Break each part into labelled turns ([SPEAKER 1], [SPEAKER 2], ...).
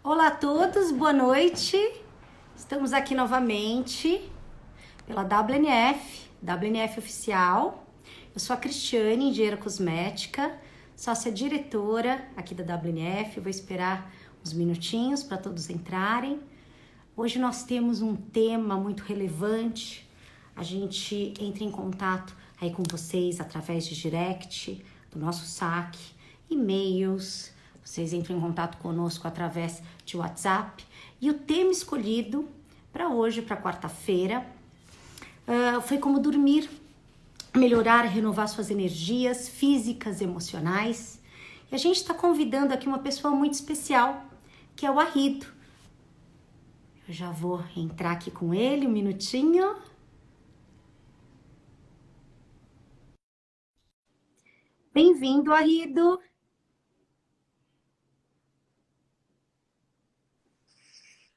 [SPEAKER 1] Olá a todos, boa noite. Estamos aqui novamente pela WNF Oficial. Eu sou a Cristiane, engenheira cosmética, sócia diretora aqui da WNF. Vou esperar uns minutinhos para todos entrarem. Hoje nós temos um tema muito relevante. A gente entra em contato aí com vocês através de direct, do nosso saque, e-mails. Vocês entram em contato conosco através de WhatsApp. E o tema escolhido para hoje, para quarta-feira, foi como dormir, melhorar e renovar suas energias físicas e emocionais. E a gente está convidando aqui uma pessoa muito especial, que é o Arrido. Eu já vou entrar aqui com ele, um minutinho. Bem-vindo, Arrido.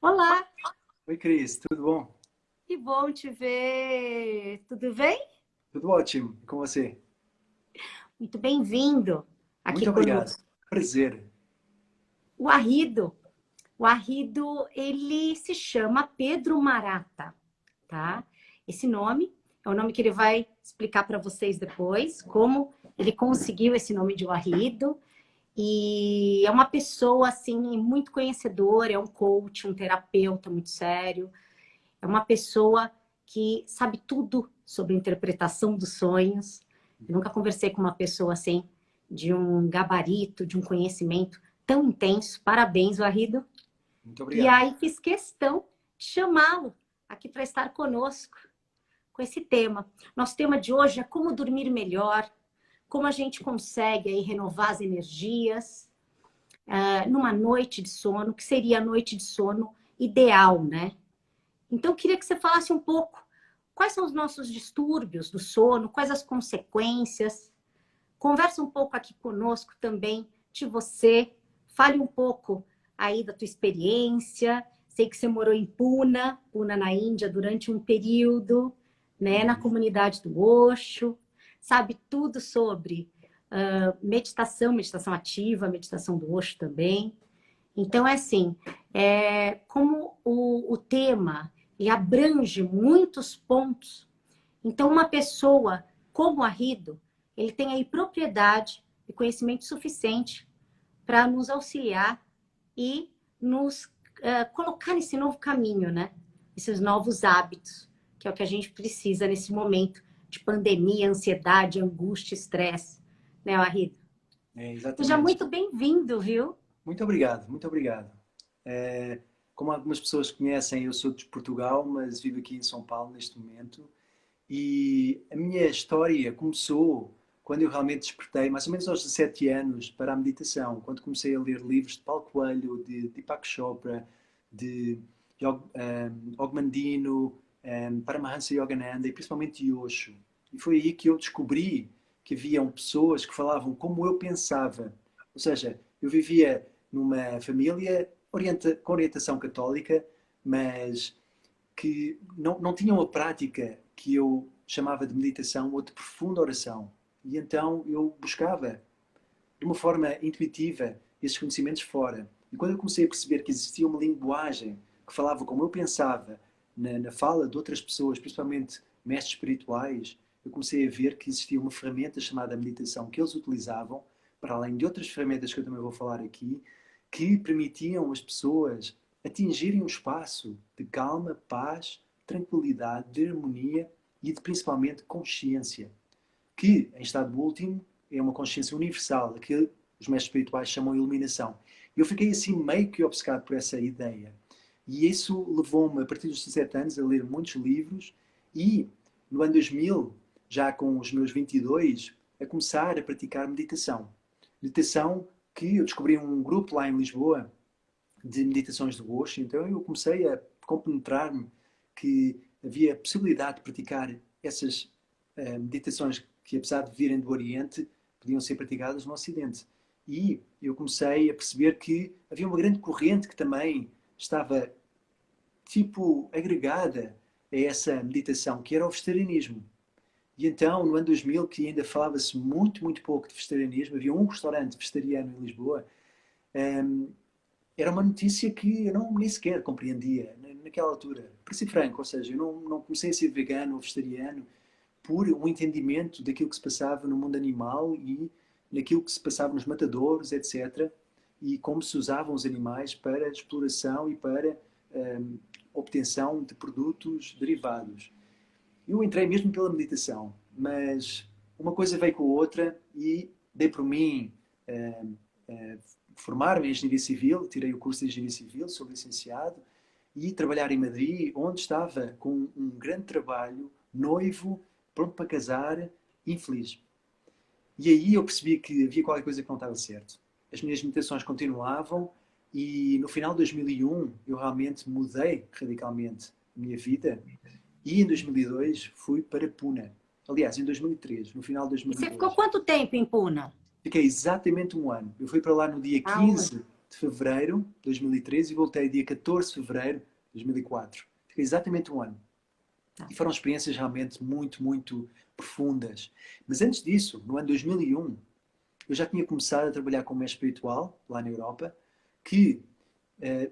[SPEAKER 1] Olá,
[SPEAKER 2] Oi, Cris, tudo bom?
[SPEAKER 1] que bom te ver. Tudo bem?
[SPEAKER 2] Tudo ótimo. E com você?
[SPEAKER 1] Muito bem-vindo aqui
[SPEAKER 2] Muito obrigado.
[SPEAKER 1] conosco.
[SPEAKER 2] Prazer.
[SPEAKER 1] O Arrido, ele se chama Pedro Marata, tá? Esse nome é o nome que ele vai explicar para vocês depois, como ele conseguiu esse nome de Arrido. E é uma pessoa, assim, muito conhecedora, é um coach, um terapeuta muito sério. É uma pessoa que sabe tudo sobre interpretação dos sonhos. Eu nunca conversei com uma pessoa assim, de um gabarito, de um conhecimento tão intenso. Parabéns, Warrido.
[SPEAKER 2] Muito
[SPEAKER 1] E
[SPEAKER 2] obrigado.
[SPEAKER 1] aí fiz questão de chamá-lo aqui para estar conosco com esse tema. Nosso tema de hoje é como dormir melhor, como a gente consegue aí renovar as energias numa noite de sono, que seria a noite de sono ideal, né? Então, eu queria que você falasse um pouco quais são os nossos distúrbios do sono, quais as consequências. Conversa um pouco aqui conosco também de você. Fale um pouco aí da tua experiência. Sei que você morou em Pune na Índia, durante um período, né, na comunidade do Osho. Sabe tudo sobre meditação ativa, meditação do Osho também. Então, é assim, como o tema ele abrange muitos pontos, então uma pessoa como a Rido, ele tem aí propriedade e conhecimento suficiente para nos auxiliar e nos colocar nesse novo caminho, né? Esses novos hábitos, que é o que a gente precisa nesse momento de pandemia, ansiedade, angústia, estresse, né, Arrido?
[SPEAKER 2] É,
[SPEAKER 1] Seja
[SPEAKER 2] exatamente.
[SPEAKER 1] muito bem-vindo, viu?
[SPEAKER 2] Muito obrigado, muito obrigado. Como algumas pessoas conhecem, eu sou de Portugal, mas vivo aqui em São Paulo neste momento. E a minha história começou quando eu realmente despertei, mais ou menos aos 17 anos, para a meditação. Quando comecei a ler livros de Paulo Coelho, de Deepak Chopra, de Og Mandino, Paramahansa Yogananda e principalmente de Osho. E foi aí que eu descobri que haviam pessoas que falavam como eu pensava. Ou seja, eu vivia numa família com orientação católica, mas que não tinham a prática que eu chamava de meditação ou de profunda oração. E então eu buscava, de uma forma intuitiva, esses conhecimentos fora. E quando eu comecei a perceber que existia uma linguagem que falava como eu pensava, na fala de outras pessoas, principalmente mestres espirituais, eu comecei a ver que existia uma ferramenta chamada meditação que eles utilizavam, para além de outras ferramentas que eu também vou falar aqui, que permitiam as pessoas atingirem um espaço de calma, paz, tranquilidade, de harmonia e de principalmente consciência, que em estado último é uma consciência universal, que os mestres espirituais chamam de iluminação. Eu fiquei assim meio que obcecado por essa ideia. E isso levou-me, a partir dos 17 anos, a ler muitos livros e, no ano 2000, já com os meus 22, a começar a praticar meditação. Meditação que eu descobri um grupo lá em Lisboa de meditações de Osho, então eu comecei a compenetrar-me que havia a possibilidade de praticar essas meditações que, apesar de virem do Oriente, podiam ser praticadas no Ocidente. E eu comecei a perceber que havia uma grande corrente que também estava, tipo, agregada a essa meditação, que era o vegetarianismo. E então, no ano 2000, que ainda falava-se muito, muito pouco de vegetarianismo, havia um restaurante vegetariano em Lisboa, era uma notícia que eu nem sequer compreendia naquela altura. Para ser franco, ou seja, eu não comecei a ser vegano ou vegetariano por um entendimento daquilo que se passava no mundo animal e naquilo que se passava nos matadouros, etc. E como se usavam os animais para exploração e para obtenção de produtos derivados. Eu entrei mesmo pela meditação, mas uma coisa veio com a outra e dei por mim formar-me em Engenharia Civil, tirei o curso de Engenharia Civil, sou licenciado, e trabalhar em Madrid, onde estava com um grande trabalho, noivo, pronto para casar, infeliz. E aí eu percebi que havia qualquer coisa que não estava certo. As minhas meditações continuavam e no final de 2001 eu realmente mudei radicalmente a minha vida e em 2002 fui para Pune. Aliás, em 2003, no final de
[SPEAKER 1] E você ficou
[SPEAKER 2] 2002.
[SPEAKER 1] quanto tempo em Puna?
[SPEAKER 2] Fiquei exatamente um ano. Eu fui para lá no dia
[SPEAKER 1] Aonde?
[SPEAKER 2] 15 de fevereiro de 2013 e voltei dia 14 de fevereiro de 2004. Fiquei exatamente um ano.
[SPEAKER 1] Tá.
[SPEAKER 2] E foram experiências realmente muito, muito profundas. Mas antes disso, no ano 2001, eu já tinha começado a trabalhar com o mestre espiritual, lá na Europa, que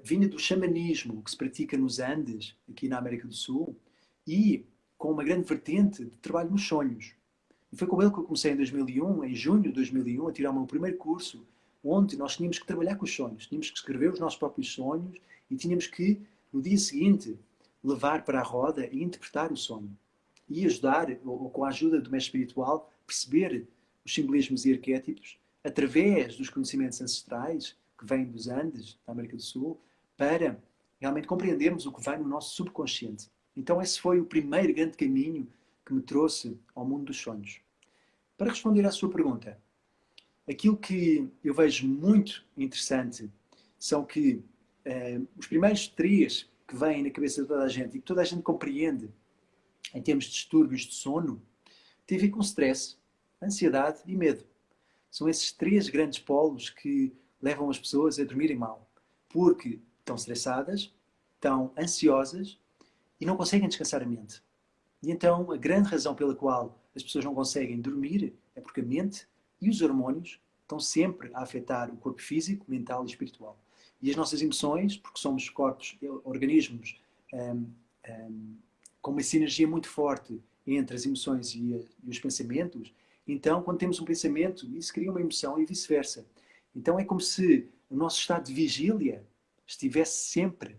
[SPEAKER 2] vinha do xamanismo que se pratica nos Andes, aqui na América do Sul, e com uma grande vertente de trabalho nos sonhos. E foi com ele que eu comecei em 2001, em junho de 2001, a tirar o meu primeiro curso, onde nós tínhamos que trabalhar com os sonhos, tínhamos que escrever os nossos próprios sonhos e tínhamos que, no dia seguinte, levar para a roda e interpretar o sonho. E ajudar, ou com a ajuda do mestre espiritual, perceber os simbolismos e arquétipos através dos conhecimentos ancestrais que vêm dos Andes, da América do Sul, para realmente compreendermos o que vai no nosso subconsciente. Então esse foi o primeiro grande caminho que me trouxe ao mundo dos sonhos. Para responder à sua pergunta, aquilo que eu vejo muito interessante são que os primeiros três que vêm na cabeça de toda a gente e que toda a gente compreende em termos de distúrbios de sono, tem a ver com stress, ansiedade e medo. São esses três grandes polos que levam as pessoas a dormirem mal. Porque estão estressadas, estão ansiosas e não conseguem descansar a mente. E então a grande razão pela qual as pessoas não conseguem dormir é porque a mente e os hormônios estão sempre a afetar o corpo físico, mental e espiritual. E as nossas emoções, porque somos corpos, organismos com uma sinergia muito forte entre as emoções e os pensamentos, então quando temos um pensamento, isso cria uma emoção e vice-versa. Então é como se o nosso estado de vigília estivesse sempre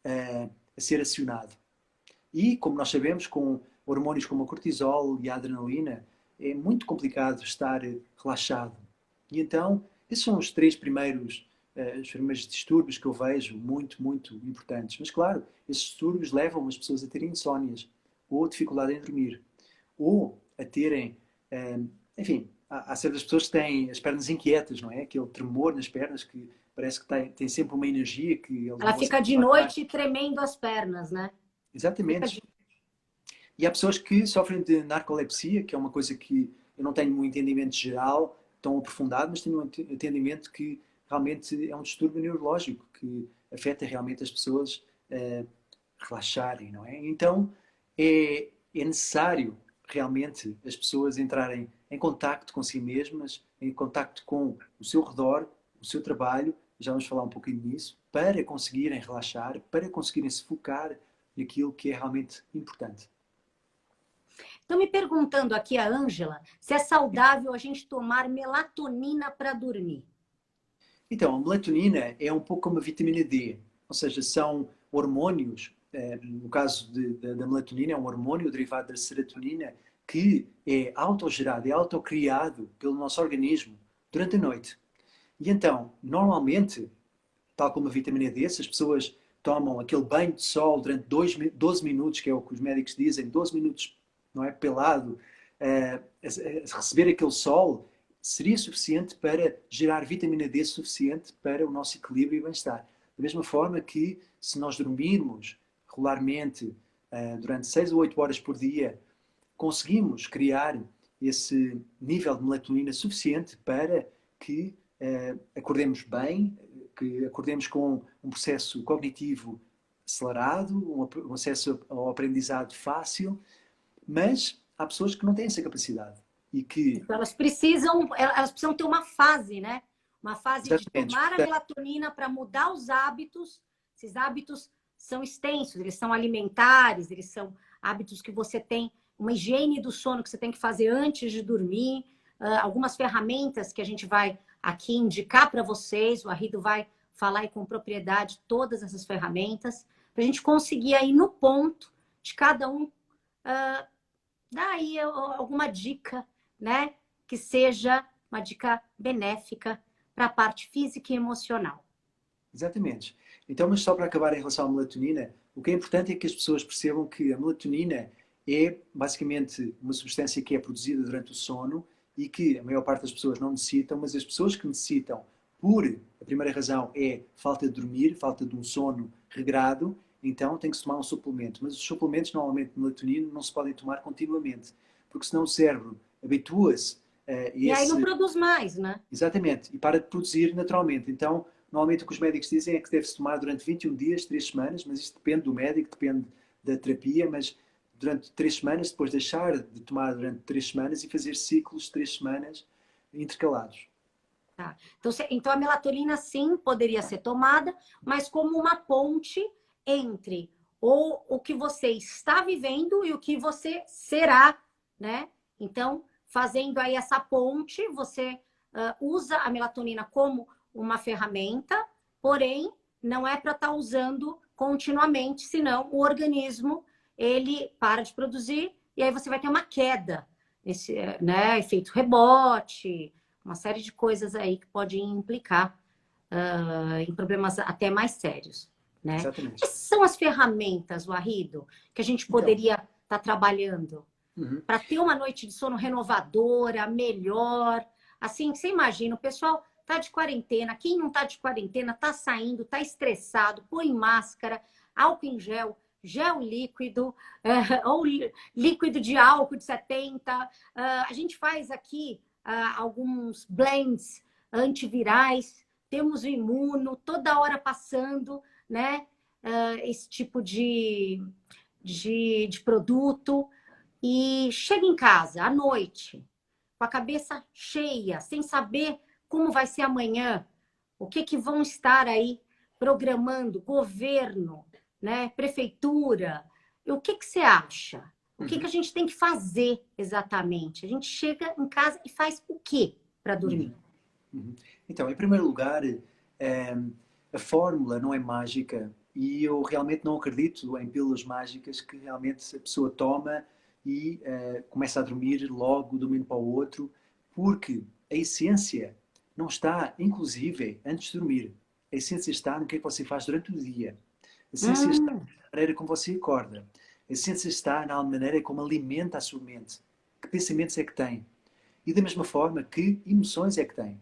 [SPEAKER 2] a ser acionado. E, como nós sabemos, com hormônios como a cortisol e a adrenalina, é muito complicado estar relaxado. E então, esses são os os primeiros distúrbios que eu vejo muito, muito importantes. Mas, claro, esses distúrbios levam as pessoas a terem insónias, ou dificuldade em dormir, ou a terem, enfim, há certas pessoas que têm as pernas inquietas, não é? Aquele tremor nas pernas que parece que tem sempre uma energia que eles não
[SPEAKER 1] Ela
[SPEAKER 2] conseguem
[SPEAKER 1] fica de
[SPEAKER 2] controlar.
[SPEAKER 1] noite tremendo as pernas, né? Fica
[SPEAKER 2] Exatamente.
[SPEAKER 1] de...
[SPEAKER 2] E há pessoas que sofrem de narcolepsia, que é uma coisa que eu não tenho um entendimento geral tão aprofundado, mas tenho um entendimento que realmente é um distúrbio neurológico que afeta realmente as pessoas a relaxarem, não é? Então é necessário realmente as pessoas entrarem em contacto com si mesmas, em contacto com o seu redor, o seu trabalho, já vamos falar um pouquinho nisso, para conseguirem relaxar, para conseguirem se focar naquilo que é realmente importante.
[SPEAKER 1] Estão me perguntando aqui, a Ângela, se é saudável a gente tomar melatonina para dormir.
[SPEAKER 2] Então, a melatonina é um pouco como a vitamina D, ou seja, são hormônios, no caso da melatonina, é um hormônio derivado da serotonina que é autogerado, é autocriado pelo nosso organismo durante a noite. E então, normalmente, tal como a vitamina D, se as pessoas tomam aquele banho de sol durante 12 minutos, que é o que os médicos dizem, 12 minutos, não é, pelado, a receber aquele sol, seria suficiente para gerar vitamina D suficiente para o nosso equilíbrio e bem-estar. Da mesma forma que se nós dormirmos regularmente durante 6 ou 8 horas por dia, conseguimos criar esse nível de melatonina suficiente para que acordemos bem, que acordemos com um processo cognitivo acelerado, um acesso ao aprendizado fácil, mas há pessoas que não têm essa capacidade e que
[SPEAKER 1] Então, elas precisam ter uma fase, né? uma fase de
[SPEAKER 2] Exatamente.
[SPEAKER 1] tomar a melatonina para mudar os hábitos. Esses hábitos são extensos, eles são alimentares, eles são hábitos que você tem, uma higiene do sono que você tem que fazer antes de dormir, algumas ferramentas que a gente vai aqui indicar para vocês, o Arrido vai falar aí com propriedade todas essas ferramentas, para a gente conseguir aí no ponto de cada um dar aí alguma dica, né? Que seja uma dica benéfica para a parte física e emocional.
[SPEAKER 2] Exatamente. Então, mas só para acabar em relação à melatonina, o que é importante é que as pessoas percebam que a melatonina é basicamente uma substância que é produzida durante o sono e que a maior parte das pessoas não necessitam, mas as pessoas que necessitam, por a primeira razão é falta de dormir, falta de um sono regrado, então tem que se tomar um suplemento. Mas os suplementos, normalmente de melatonina, não se podem tomar continuamente, porque senão o cérebro habitua-se a
[SPEAKER 1] E aí não
[SPEAKER 2] esse...
[SPEAKER 1] produz mais, né?
[SPEAKER 2] Exatamente, e para de produzir naturalmente. Então, normalmente o que os médicos dizem é que deve-se tomar durante 21 dias, 3 semanas, mas isto depende do médico, depende da terapia, mas durante 3 semanas, depois deixar de tomar durante 3 semanas e fazer ciclos de 3 semanas intercalados.
[SPEAKER 1] Tá. Então, a melatonina, sim, poderia ser tomada, mas como uma ponte entre o que você está vivendo e o que você será, né? Então, fazendo aí essa ponte, você usa a melatonina como uma ferramenta, porém, não é para estar usando continuamente, senão o organismo, ele para de produzir e aí você vai ter uma queda, esse, né? Efeito rebote, uma série de coisas aí que podem implicar em problemas até mais sérios, né?
[SPEAKER 2] Exatamente.
[SPEAKER 1] Quais são as ferramentas, Warrido, que a gente
[SPEAKER 2] Então,
[SPEAKER 1] poderia estar trabalhando
[SPEAKER 2] uhum,
[SPEAKER 1] para ter uma noite de sono renovadora, melhor? Assim, você imagina, o pessoal tá de quarentena, quem não tá de quarentena, tá saindo, tá estressado, põe máscara, álcool em gel, gel líquido, ou líquido de álcool de 70. A gente faz aqui alguns blends antivirais, temos o imuno, toda hora passando, né? Esse tipo de produto. E chega em casa à noite, com a cabeça cheia, sem saber como vai ser amanhã, o que vão estar aí programando, governo, né, prefeitura. E o que você acha? O que
[SPEAKER 2] uhum,
[SPEAKER 1] a gente tem que fazer exatamente? A gente chega em casa e faz o quê para
[SPEAKER 2] uhum,
[SPEAKER 1] dormir?
[SPEAKER 2] uhum. Então, em primeiro lugar, a fórmula não é mágica e eu realmente não acredito em pílulas mágicas que realmente a pessoa toma e começa a dormir logo de um momento para o outro, porque a essência não está, inclusive, antes de dormir. A essência está no que é que você faz durante o dia. A essência está
[SPEAKER 1] Hum,
[SPEAKER 2] na maneira como você acorda. A essência está na maneira como alimenta a sua mente. Que pensamentos é que tem? E da mesma forma, que emoções é que tem?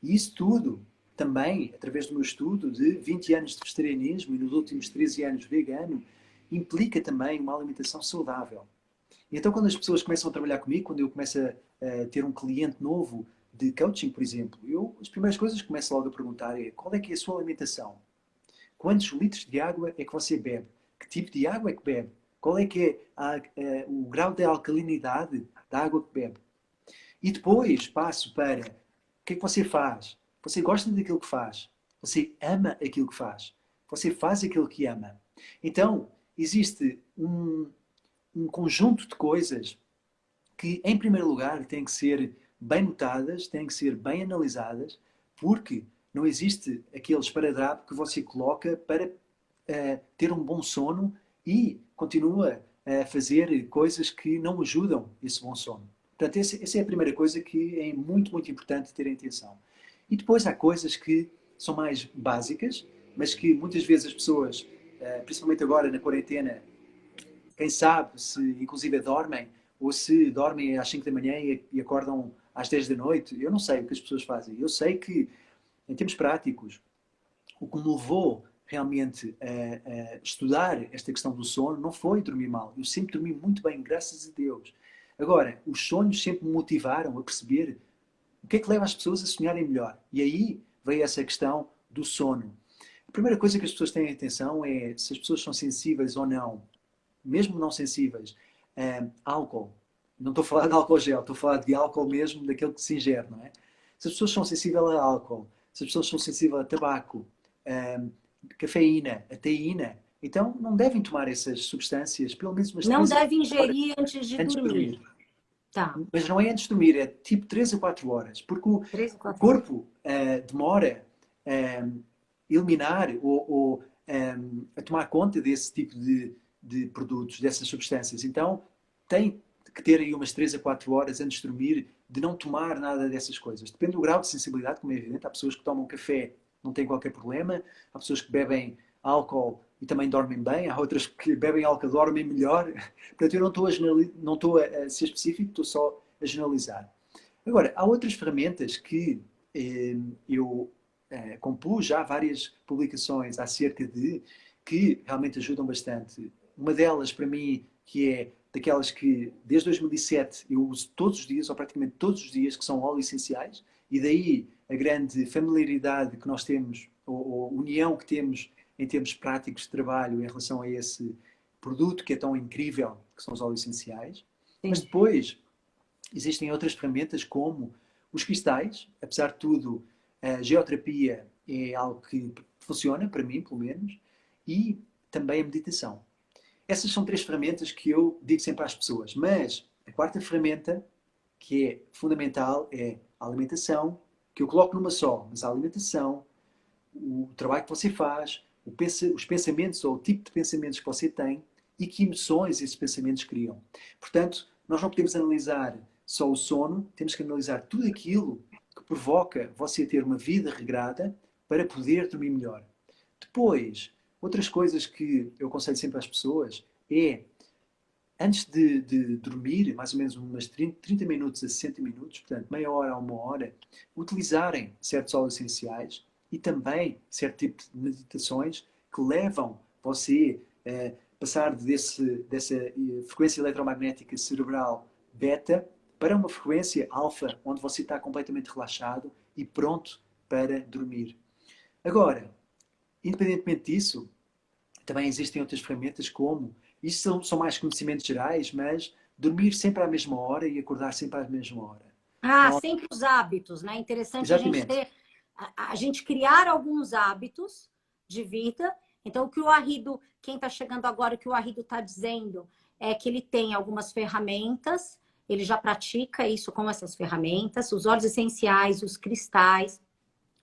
[SPEAKER 2] E isso tudo, também, através do meu estudo de 20 anos de vegetarianismo e nos últimos 13 anos vegano, implica também uma alimentação saudável. E então, quando as pessoas começam a trabalhar comigo, quando eu começo a ter um cliente novo de coaching, por exemplo, as primeiras coisas que começo logo a perguntar é qual é que é a sua alimentação? Quantos litros de água é que você bebe? Que tipo de água é que bebe? Qual é que é o grau de alcalinidade da água que bebe? E depois passo para o que é que você faz? Você gosta daquilo que faz? Você ama aquilo que faz? Você faz aquilo que ama? Então, existe um conjunto de coisas que, em primeiro lugar, têm que ser bem notadas, têm que ser bem analisadas, porque não existe aquele esparadrapo que você coloca para ter um bom sono e continua a fazer coisas que não ajudam esse bom sono. Portanto, essa é a primeira coisa que é muito, muito importante ter atenção. E depois há coisas que são mais básicas, mas que muitas vezes as pessoas, principalmente agora na quarentena, quem sabe se inclusive dormem, ou se dormem às 5 da manhã e acordam às 10 da noite. Eu não sei o que as pessoas fazem. Eu sei que, em termos práticos, o que me levou realmente a estudar esta questão do sono não foi dormir mal. Eu sempre dormi muito bem, graças a Deus. Agora, os sonhos sempre me motivaram a perceber o que é que leva as pessoas a sonharem melhor. E aí veio essa questão do sono. A primeira coisa que as pessoas têm atenção é se as pessoas são sensíveis ou não, mesmo não sensíveis, álcool. Não estou a falar de álcool gel, estou a falar de álcool mesmo, daquele que se ingere, não é? Se as pessoas são sensíveis a álcool, se as pessoas são sensíveis a tabaco, a cafeína, a teína, então não devem tomar essas substâncias pelo menos umas
[SPEAKER 1] Não
[SPEAKER 2] 3 a
[SPEAKER 1] deve
[SPEAKER 2] 4 horas
[SPEAKER 1] ingerir antes de
[SPEAKER 2] antes de
[SPEAKER 1] dormir.
[SPEAKER 2] dormir.
[SPEAKER 1] Tá.
[SPEAKER 2] Mas não é antes de dormir, é tipo 3 a 4 horas, porque
[SPEAKER 1] Três ou
[SPEAKER 2] o
[SPEAKER 1] quatro horas.
[SPEAKER 2] corpo demora a eliminar ou a tomar conta desse tipo de produtos, dessas substâncias. Então tem que ter aí umas 3 a 4 horas antes de dormir de não tomar nada dessas coisas. Depende do grau de sensibilidade, como é evidente. Há pessoas que tomam café, não têm qualquer problema. Há pessoas que bebem álcool e também dormem bem. Há outras que bebem álcool e dormem melhor. Portanto, eu não estou a ser específico, estou só a generalizar. Agora, há outras ferramentas que eu compus já várias publicações acerca de que realmente ajudam bastante. Uma delas, para mim, que é daquelas que desde 2007 eu uso todos os dias, ou praticamente todos os dias, que são óleos essenciais, e daí a grande familiaridade que nós temos, ou união que temos em termos práticos de trabalho em relação a esse produto que é tão incrível, que são os óleos essenciais. Mas
[SPEAKER 1] Sim.
[SPEAKER 2] depois existem outras ferramentas como os cristais. Apesar de tudo, a geoterapia é algo que funciona, para mim, pelo menos, e também a meditação. Essas são 3 ferramentas que eu digo sempre às pessoas. Mas a quarta ferramenta, que é fundamental, é a alimentação, que eu coloco numa só, mas a alimentação, o trabalho que você faz, os pensamentos ou o tipo de pensamentos que você tem e que emoções esses pensamentos criam. Portanto, nós não podemos analisar só o sono, temos que analisar tudo aquilo que provoca você ter uma vida regrada para poder dormir melhor. Depois, outras coisas que eu aconselho sempre às pessoas é, antes de dormir, mais ou menos umas 30 minutos a 60 minutos, portanto, meia hora a uma hora, utilizarem certos óleos essenciais e também certo tipo de meditações que levam você a passar dessa frequência eletromagnética cerebral beta para uma frequência alfa, onde você está completamente relaxado e pronto para dormir. Agora, independentemente disso, também existem outras ferramentas como, isso são mais conhecimentos gerais, mas dormir sempre à mesma hora e acordar sempre à mesma hora.
[SPEAKER 1] Ah,
[SPEAKER 2] Não,
[SPEAKER 1] sempre os hábitos, né? Interessante a gente
[SPEAKER 2] exatamente.
[SPEAKER 1] ter, a gente criar alguns hábitos de vida. Então, o que o Arrido, quem está chegando agora, o que o Arrido está dizendo é que ele tem algumas ferramentas, ele já pratica isso com essas ferramentas, os óleos essenciais, os cristais,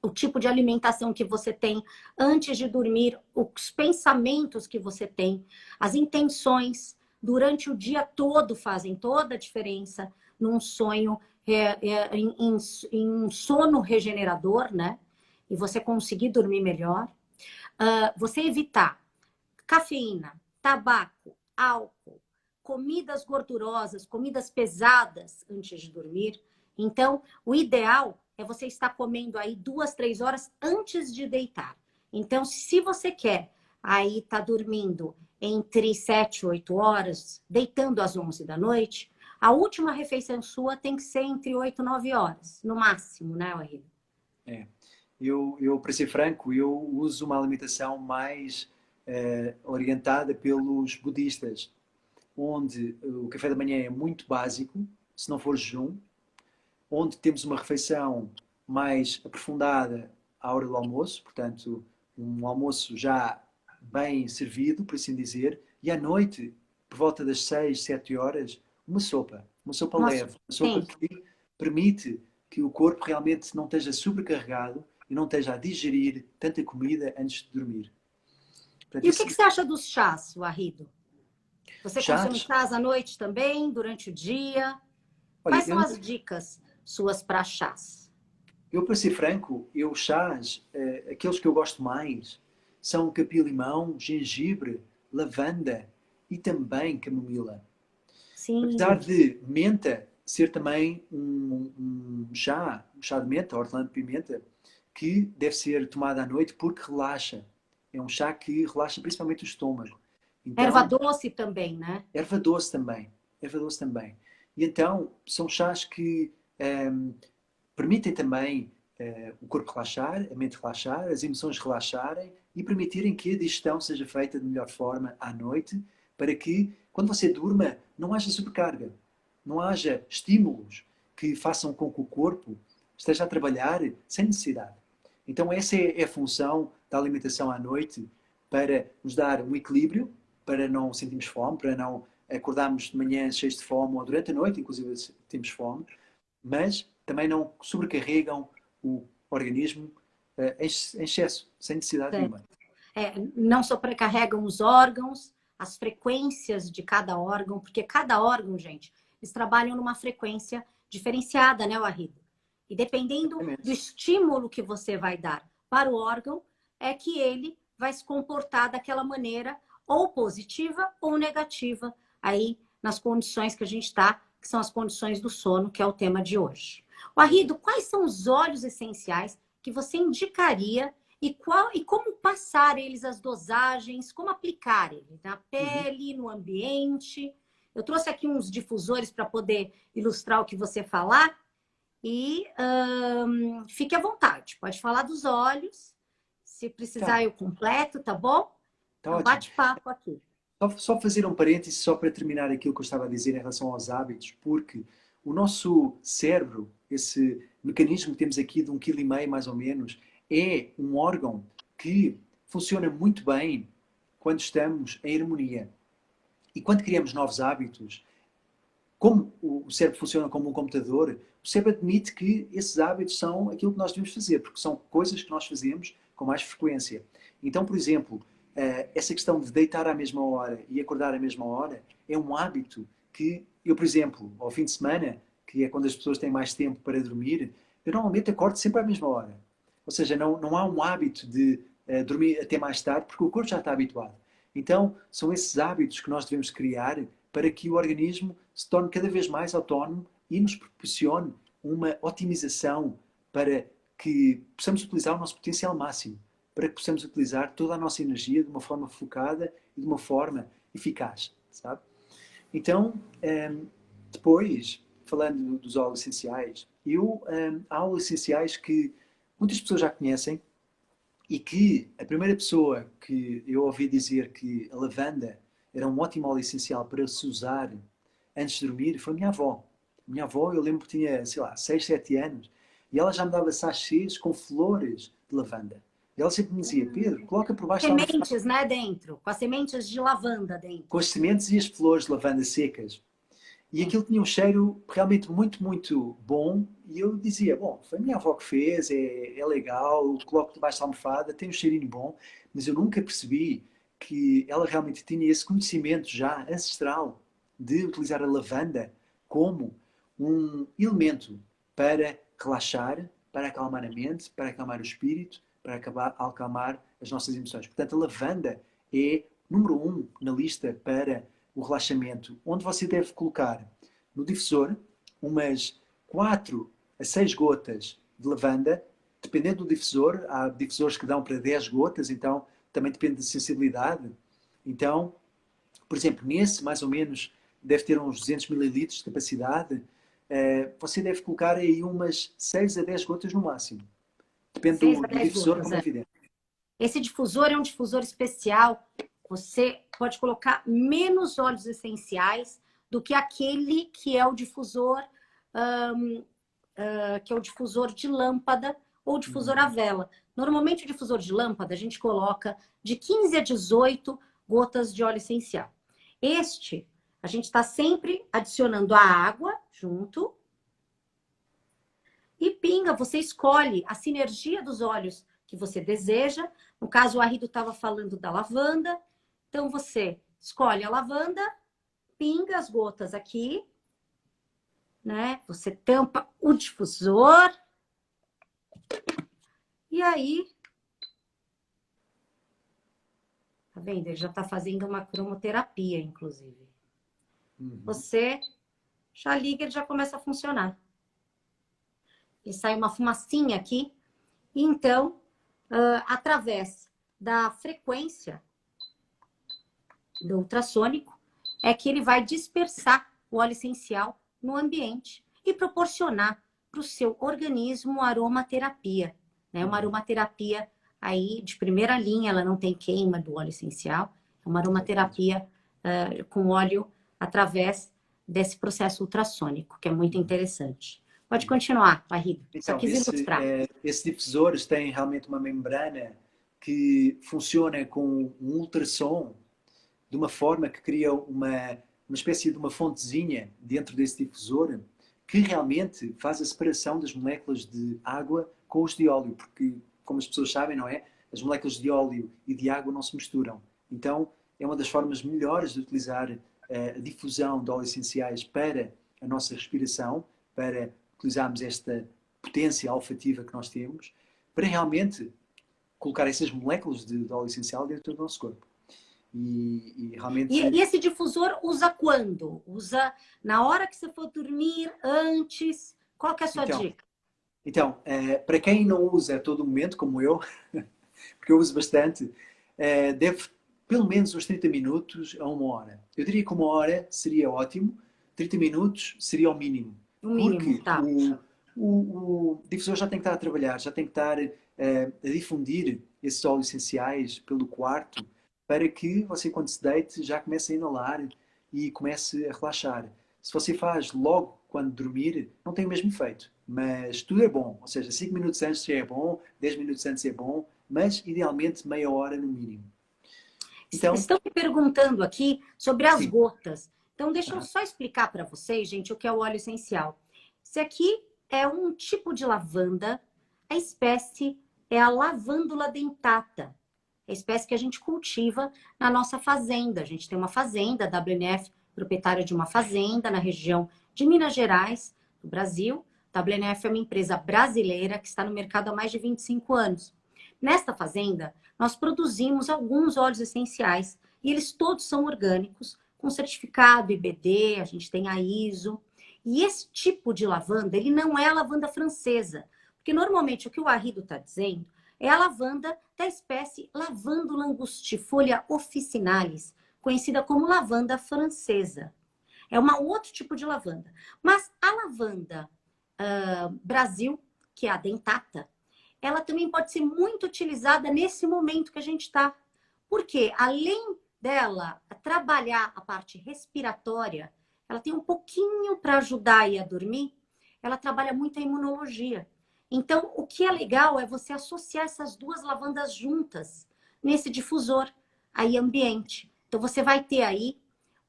[SPEAKER 1] o tipo de alimentação que você tem antes de dormir, os pensamentos que você tem, as intenções durante o dia todo fazem toda a diferença num sonho, em um sono regenerador, né? E você conseguir dormir melhor. Você evitar cafeína, tabaco, álcool, comidas gordurosas, comidas pesadas antes de dormir. Então, o ideal é você estar comendo aí 2, 3 horas antes de deitar. Então, se você quer aí estar dormindo entre 7 e 8 horas, deitando às 11 da noite, a última refeição sua tem que ser entre 8 e 9 horas, no máximo, né, Wahid?
[SPEAKER 2] É. Para ser franco, eu uso uma alimentação mais orientada pelos budistas, onde o café da manhã é muito básico, se não for jejum, onde temos uma refeição mais aprofundada à hora do almoço, portanto, um almoço já bem servido, por assim dizer, e à noite, por volta das 6, 7 horas, uma sopa
[SPEAKER 1] Nossa,
[SPEAKER 2] leve, uma sopa
[SPEAKER 1] sim.
[SPEAKER 2] que permite que o corpo realmente não esteja sobrecarregado e não esteja a digerir tanta comida antes de dormir. Portanto,
[SPEAKER 1] E o que que você acha dos chás, Wahid? Você consome
[SPEAKER 2] chás,
[SPEAKER 1] chás à noite também, durante o dia?
[SPEAKER 2] olha,
[SPEAKER 1] Quais são as dicas suas para chás?
[SPEAKER 2] eu, para ser franco, eu chás, aqueles que eu gosto mais, são capim-limão, gengibre, lavanda e também camomila. Apesar
[SPEAKER 1] Sim,
[SPEAKER 2] de menta ser também um chá de menta, hortelã-de-pimenta, que deve ser tomado à noite porque relaxa. É um chá que relaxa principalmente o estômago.
[SPEAKER 1] erva
[SPEAKER 2] Então,
[SPEAKER 1] doce também, né?
[SPEAKER 2] erva doce também. Erva doce também. E então, são chás que permitem também o corpo relaxar, a mente relaxar, as emoções relaxarem e permitirem que a digestão seja feita de melhor forma à noite, para que, quando você durma, não haja sobrecarga, não haja estímulos que façam com que o corpo esteja a trabalhar sem necessidade. Então essa é a função da alimentação à noite, para nos dar um equilíbrio, para não sentirmos fome, para não acordarmos de manhã cheios de fome, ou durante a noite, inclusive, temos fome, mas também não sobrecarregam o organismo em excesso, sem necessidade nenhuma.
[SPEAKER 1] Não sobrecarregam os órgãos, as frequências de cada órgão, porque cada órgão, gente, eles trabalham numa frequência diferenciada, né, Wahid? E dependendo do estímulo que você vai dar para o órgão, é que ele vai se comportar daquela maneira, ou positiva ou negativa, aí nas condições que a gente está, que são as condições do sono, que é o tema de hoje. Wahid, quais são os óleos essenciais que você indicaria e como passar eles, as dosagens, como aplicar eles na pele, no ambiente? Eu trouxe aqui uns difusores para poder ilustrar o que você falar. E fique à vontade, pode falar dos óleos, se precisar eu completo, tá bom?
[SPEAKER 2] Tá
[SPEAKER 1] ótimo. Bate-papo aqui.
[SPEAKER 2] Só fazer um parêntese, só para terminar aquilo que eu estava a dizer em relação aos hábitos, porque o nosso cérebro, esse mecanismo que temos aqui de 1,5 kg mais ou menos, é um órgão que funciona muito bem quando estamos em harmonia. E quando criamos novos hábitos, como o cérebro funciona como um computador, o cérebro admite que esses hábitos são aquilo que nós devemos fazer, porque são coisas que nós fazemos com mais frequência. Então, por exemplo, essa questão de deitar à mesma hora e acordar à mesma hora é um hábito que eu, por exemplo, ao fim de semana, que é quando as pessoas têm mais tempo para dormir, eu normalmente acordo sempre à mesma hora. Ou seja, não há um hábito de dormir até mais tarde, porque o corpo já está habituado. Então, são esses hábitos que nós devemos criar para que o organismo se torne cada vez mais autónomo e nos proporcione uma otimização para que possamos utilizar o nosso potencial máximo, para que possamos utilizar toda a nossa energia de uma forma focada e de uma forma eficaz, sabe? Então, depois, falando dos óleos essenciais, há óleos essenciais que muitas pessoas já conhecem e que a primeira pessoa que eu ouvi dizer que a lavanda era um ótimo óleo essencial para se usar antes de dormir foi a minha avó. A minha avó, eu lembro que tinha, sei lá, 6, 7 anos, e ela já me dava sachês com flores de lavanda. E ela sempre me dizia, Pedro, coloca por baixo...
[SPEAKER 1] Sementes, né, dentro? Com as sementes de lavanda dentro.
[SPEAKER 2] Com as sementes e as flores de lavanda secas. E aquilo tinha um cheiro realmente muito, muito bom. E eu dizia, bom, foi a minha avó que fez, é legal, coloco debaixo da almofada, tem um cheirinho bom. Mas eu nunca percebi que ela realmente tinha esse conhecimento já ancestral de utilizar a lavanda como um elemento para relaxar, para acalmar a mente, para acalmar o espírito, para acalmar as nossas emoções. Portanto, a lavanda é número 1 na lista para o relaxamento, onde você deve colocar no difusor umas 4 a 6 gotas de lavanda, dependendo do difusor. Há difusores que dão para 10 gotas, então também depende da sensibilidade. Então, por exemplo, nesse mais ou menos deve ter uns 200 ml de capacidade, você deve colocar aí umas 6 a 10 gotas no máximo. Depende do difusor,
[SPEAKER 1] gotas,
[SPEAKER 2] como é evidente.
[SPEAKER 1] Esse difusor é um difusor especial. Você pode colocar menos óleos essenciais do que aquele que é o difusor, que é o difusor de lâmpada ou difusor à vela. Normalmente, o difusor de lâmpada, a gente coloca de 15 a 18 gotas de óleo essencial. Este, a gente está sempre adicionando a água junto e pinga. Você escolhe a sinergia dos óleos que você deseja. No caso, o Arrido estava falando da lavanda. Então, você escolhe a lavanda, pinga as gotas aqui, né? Você tampa o difusor. E aí... Tá vendo? Ele já está fazendo uma cromoterapia, inclusive. Você já liga, ele já começa a funcionar. E sai uma fumacinha aqui. E então, através da frequência do ultrassônico, é que ele vai dispersar o óleo essencial no ambiente e proporcionar para o seu organismo aromaterapia. Né? Uma aromaterapia aí de primeira linha, ela não tem queima do óleo essencial, é uma aromaterapia com óleo através desse processo ultrassônico, que é muito interessante. Pode continuar, Barrido. Só
[SPEAKER 2] Então,
[SPEAKER 1] quis ilustrar.
[SPEAKER 2] esses difusores têm realmente uma membrana que funciona com um ultrassom de uma forma que cria uma espécie de uma fontezinha dentro desse difusor que realmente faz a separação das moléculas de água com os de óleo, porque, como as pessoas sabem, não é? As moléculas de óleo e de água não se misturam. Então, é uma das formas melhores de utilizar a difusão de óleos essenciais para a nossa respiração, para utilizarmos esta potência olfativa que nós temos, para realmente colocar essas moléculas de óleo essencial dentro do nosso corpo. E realmente.
[SPEAKER 1] E esse difusor usa quando? Usa na hora que você for dormir, antes? Qual que é a sua dica?
[SPEAKER 2] Então, para quem não usa a todo momento, como eu, porque eu uso bastante, deve pelo menos uns 30 minutos a 1 hora. Eu diria que 1 hora seria ótimo, 30 minutos seria o mínimo.
[SPEAKER 1] O mínimo,
[SPEAKER 2] Porque
[SPEAKER 1] tá.
[SPEAKER 2] o difusor já tem que estar a trabalhar, já tem que estar a difundir esses óleos essenciais pelo quarto, para que você, quando se deite, já comece a inalar e comece a relaxar. Se você faz logo quando dormir, não tem o mesmo efeito. Mas tudo é bom. Ou seja, 5 minutos antes já é bom, 10 minutos antes é bom, mas idealmente meia hora no mínimo. Então,
[SPEAKER 1] estão me perguntando aqui sobre as
[SPEAKER 2] sim.
[SPEAKER 1] gotas. Então, deixa eu só explicar para vocês, gente, o que é o óleo essencial. Esse aqui é um tipo de lavanda. A espécie é a lavândula dentata. É a espécie que a gente cultiva na nossa fazenda. A gente tem uma fazenda, a WNF, proprietária de uma fazenda na região de Minas Gerais, no Brasil. A WNF é uma empresa brasileira que está no mercado há mais de 25 anos. Nesta fazenda, nós produzimos alguns óleos essenciais e eles todos são orgânicos, com certificado IBD, a gente tem a ISO. E esse tipo de lavanda, ele não é a lavanda francesa, porque normalmente o que o Arrido está dizendo é a lavanda da espécie Lavandula angustifolia officinalis, conhecida como lavanda francesa. É um outro tipo de lavanda. Mas a lavanda Brasil, que é a dentata, ela também pode ser muito utilizada nesse momento que a gente está. Porque, além dela trabalhar a parte respiratória, ela tem um pouquinho para ajudar aí a dormir, ela trabalha muito a imunologia. Então, o que é legal é você associar essas duas lavandas juntas nesse difusor aí ambiente. Então, você vai ter aí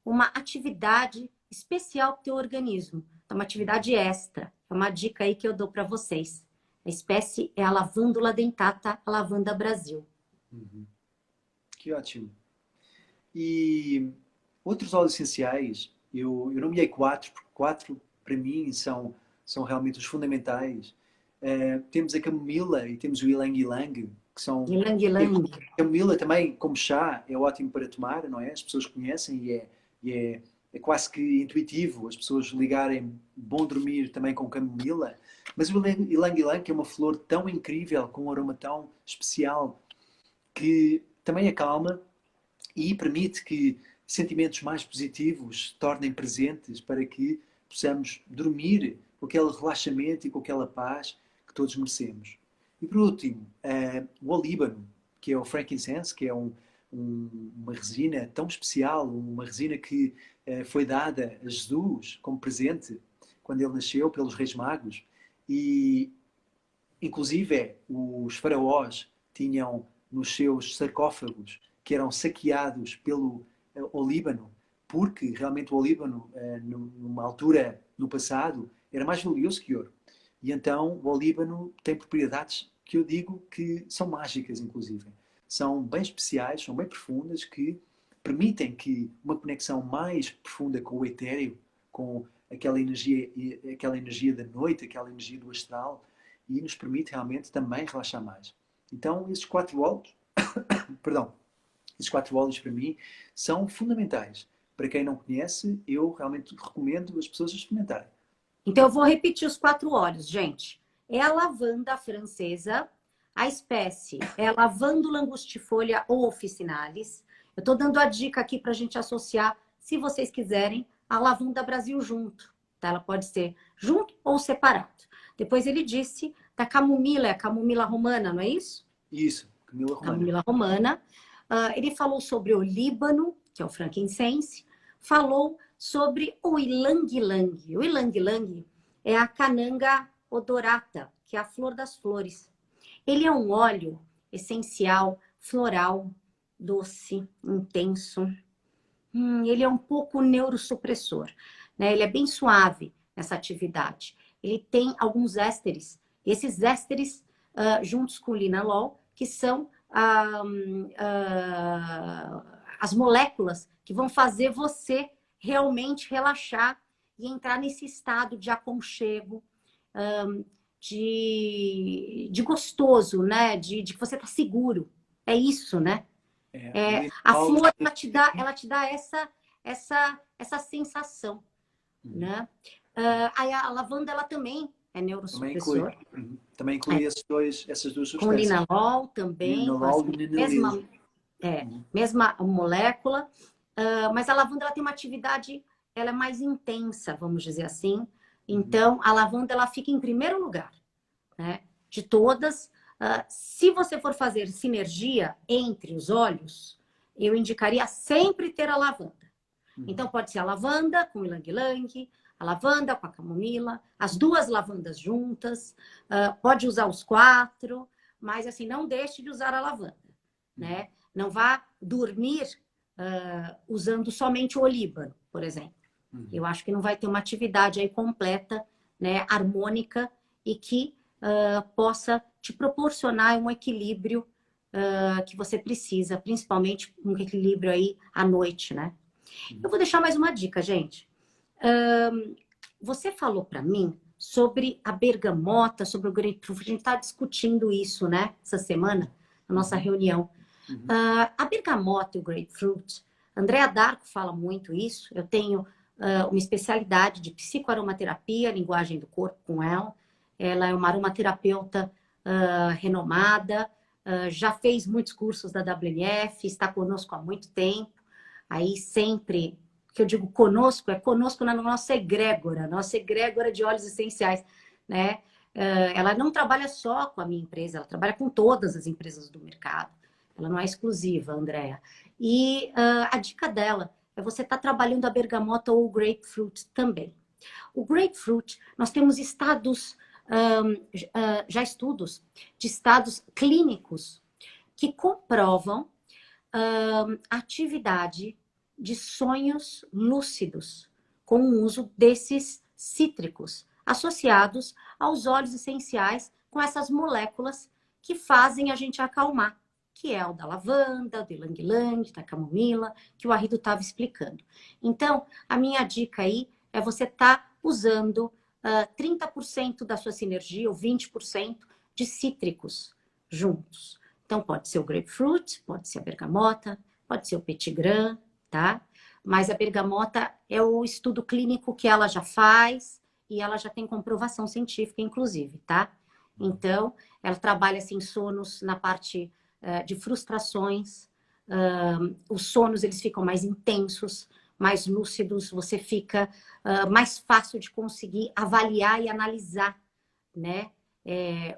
[SPEAKER 1] uma atividade especial para o teu organismo. Então, uma atividade extra. É uma dica aí que eu dou para vocês. A espécie é a lavândula dentata, a lavanda Brasil.
[SPEAKER 2] Uhum. Que ótimo. E outros óleos essenciais, eu nomeei 4, porque 4 para mim são realmente os fundamentais. Temos a camomila e temos o ylang-ylang, que são...
[SPEAKER 1] Ylang-ylang.
[SPEAKER 2] A camomila também, como chá, é ótimo para tomar, não é? As pessoas conhecem e é quase que intuitivo as pessoas ligarem bom dormir também com camomila. Mas o ylang-ylang é uma flor tão incrível, com um aroma tão especial, que também acalma e permite que sentimentos mais positivos se tornem presentes para que possamos dormir com aquele relaxamento e com aquela paz que todos merecemos. E por último, o olíbano, que é o frankincense, que é uma resina tão especial, uma resina que foi dada a Jesus como presente quando ele nasceu pelos Reis Magos. E, inclusive, os faraós tinham nos seus sarcófagos que eram saqueados pelo olíbano, porque realmente o olíbano, numa altura no passado, era mais valioso que ouro. E então o olíbano tem propriedades que eu digo que são mágicas, inclusive. São bem especiais, são bem profundas, que permitem que uma conexão mais profunda com o etéreo, com aquela energia da noite, aquela energia do astral, e nos permite realmente também relaxar mais. Então, esses 4 óleos, perdão, esses 4 óleos para mim são fundamentais. Para quem não conhece, eu realmente recomendo as pessoas a experimentarem.
[SPEAKER 1] Então, eu vou repetir os 4 óleos, gente. É a lavanda francesa, a espécie é a lavândula angustifolia ou officinalis. Eu estou dando a dica aqui para a gente associar, se vocês quiserem, a lavanda Brasil junto. Tá? Ela pode ser junto ou separado. Depois ele disse da camomila, é a camomila romana, não é isso?
[SPEAKER 2] Isso, camomila romana.
[SPEAKER 1] Camomila romana. Ele falou sobre o líbano, que é o frankincense. Falou sobre o ylang-ylang. O ylang-ylang é a Cananga odorata, que é a flor das flores. Ele é um óleo essencial, floral, doce, intenso. Ele é um pouco neurossupressor, né? Ele é bem suave nessa atividade. Ele tem alguns ésteres. Esses ésteres, juntos com o linalol, que são as moléculas que vão fazer você realmente relaxar e entrar nesse estado de aconchego, de gostoso, né? De que você está seguro. É isso, né? A flor, ela te dá essa sensação, né? A lavanda, ela também é neurosupressor.
[SPEAKER 2] Também inclui essas duas
[SPEAKER 1] Com
[SPEAKER 2] substâncias.
[SPEAKER 1] linalol também,
[SPEAKER 2] Linalol
[SPEAKER 1] com
[SPEAKER 2] e
[SPEAKER 1] mesma molécula. Mas a lavanda, ela tem uma atividade, ela é mais intensa, vamos dizer assim. Então, a lavanda, ela fica em primeiro lugar, né? De todas. Se você for fazer sinergia entre os óleos, eu indicaria sempre ter a lavanda. Então, pode ser a lavanda com o ylang-ylang, a lavanda com a camomila, as duas lavandas juntas, pode usar os 4, mas assim, não deixe de usar a lavanda, né? Não vá dormir usando somente o olíbano, por exemplo. Eu acho que não vai ter uma atividade aí completa, né, harmônica e que possa te proporcionar um equilíbrio que você precisa, principalmente um equilíbrio aí à noite, né? Eu vou deixar mais uma dica, gente. Você falou para mim sobre a bergamota, sobre o grapefruit. A gente está discutindo isso, né? Essa semana, na nossa reunião. A bergamota e o grapefruit, Andrea D'Arco fala muito isso. Eu tenho uma especialidade de psicoaromaterapia, linguagem do corpo com ela. Ela é uma aromaterapeuta renomada, já fez muitos cursos da WNF, está conosco há muito tempo. Aí sempre, que eu digo conosco, é conosco na nossa egrégora de óleos essenciais, né? Ela não trabalha só com a minha empresa, ela trabalha com todas as empresas do mercado. Ela não é exclusiva, Andrea. E a dica dela é você estar trabalhando a bergamota ou o grapefruit também. O grapefruit, nós temos estudos de estados clínicos que comprovam a atividade de sonhos lúcidos com o uso desses cítricos associados aos óleos essenciais com essas moléculas que fazem a gente acalmar, que é o da lavanda, do ylang-ylang, da camomila, que o Arrido estava explicando. Então, a minha dica aí é você estar usando 30% da sua sinergia ou 20% de cítricos juntos. Então, pode ser o grapefruit, pode ser a bergamota, pode ser o petit grain, tá? Mas a bergamota é o estudo clínico que ela já faz e ela já tem comprovação científica, inclusive, tá? Então, ela trabalha assim, sonos na parte de frustrações. Os sonos, eles ficam mais intensos, mais lúcidos, você fica mais fácil de conseguir avaliar e analisar, né?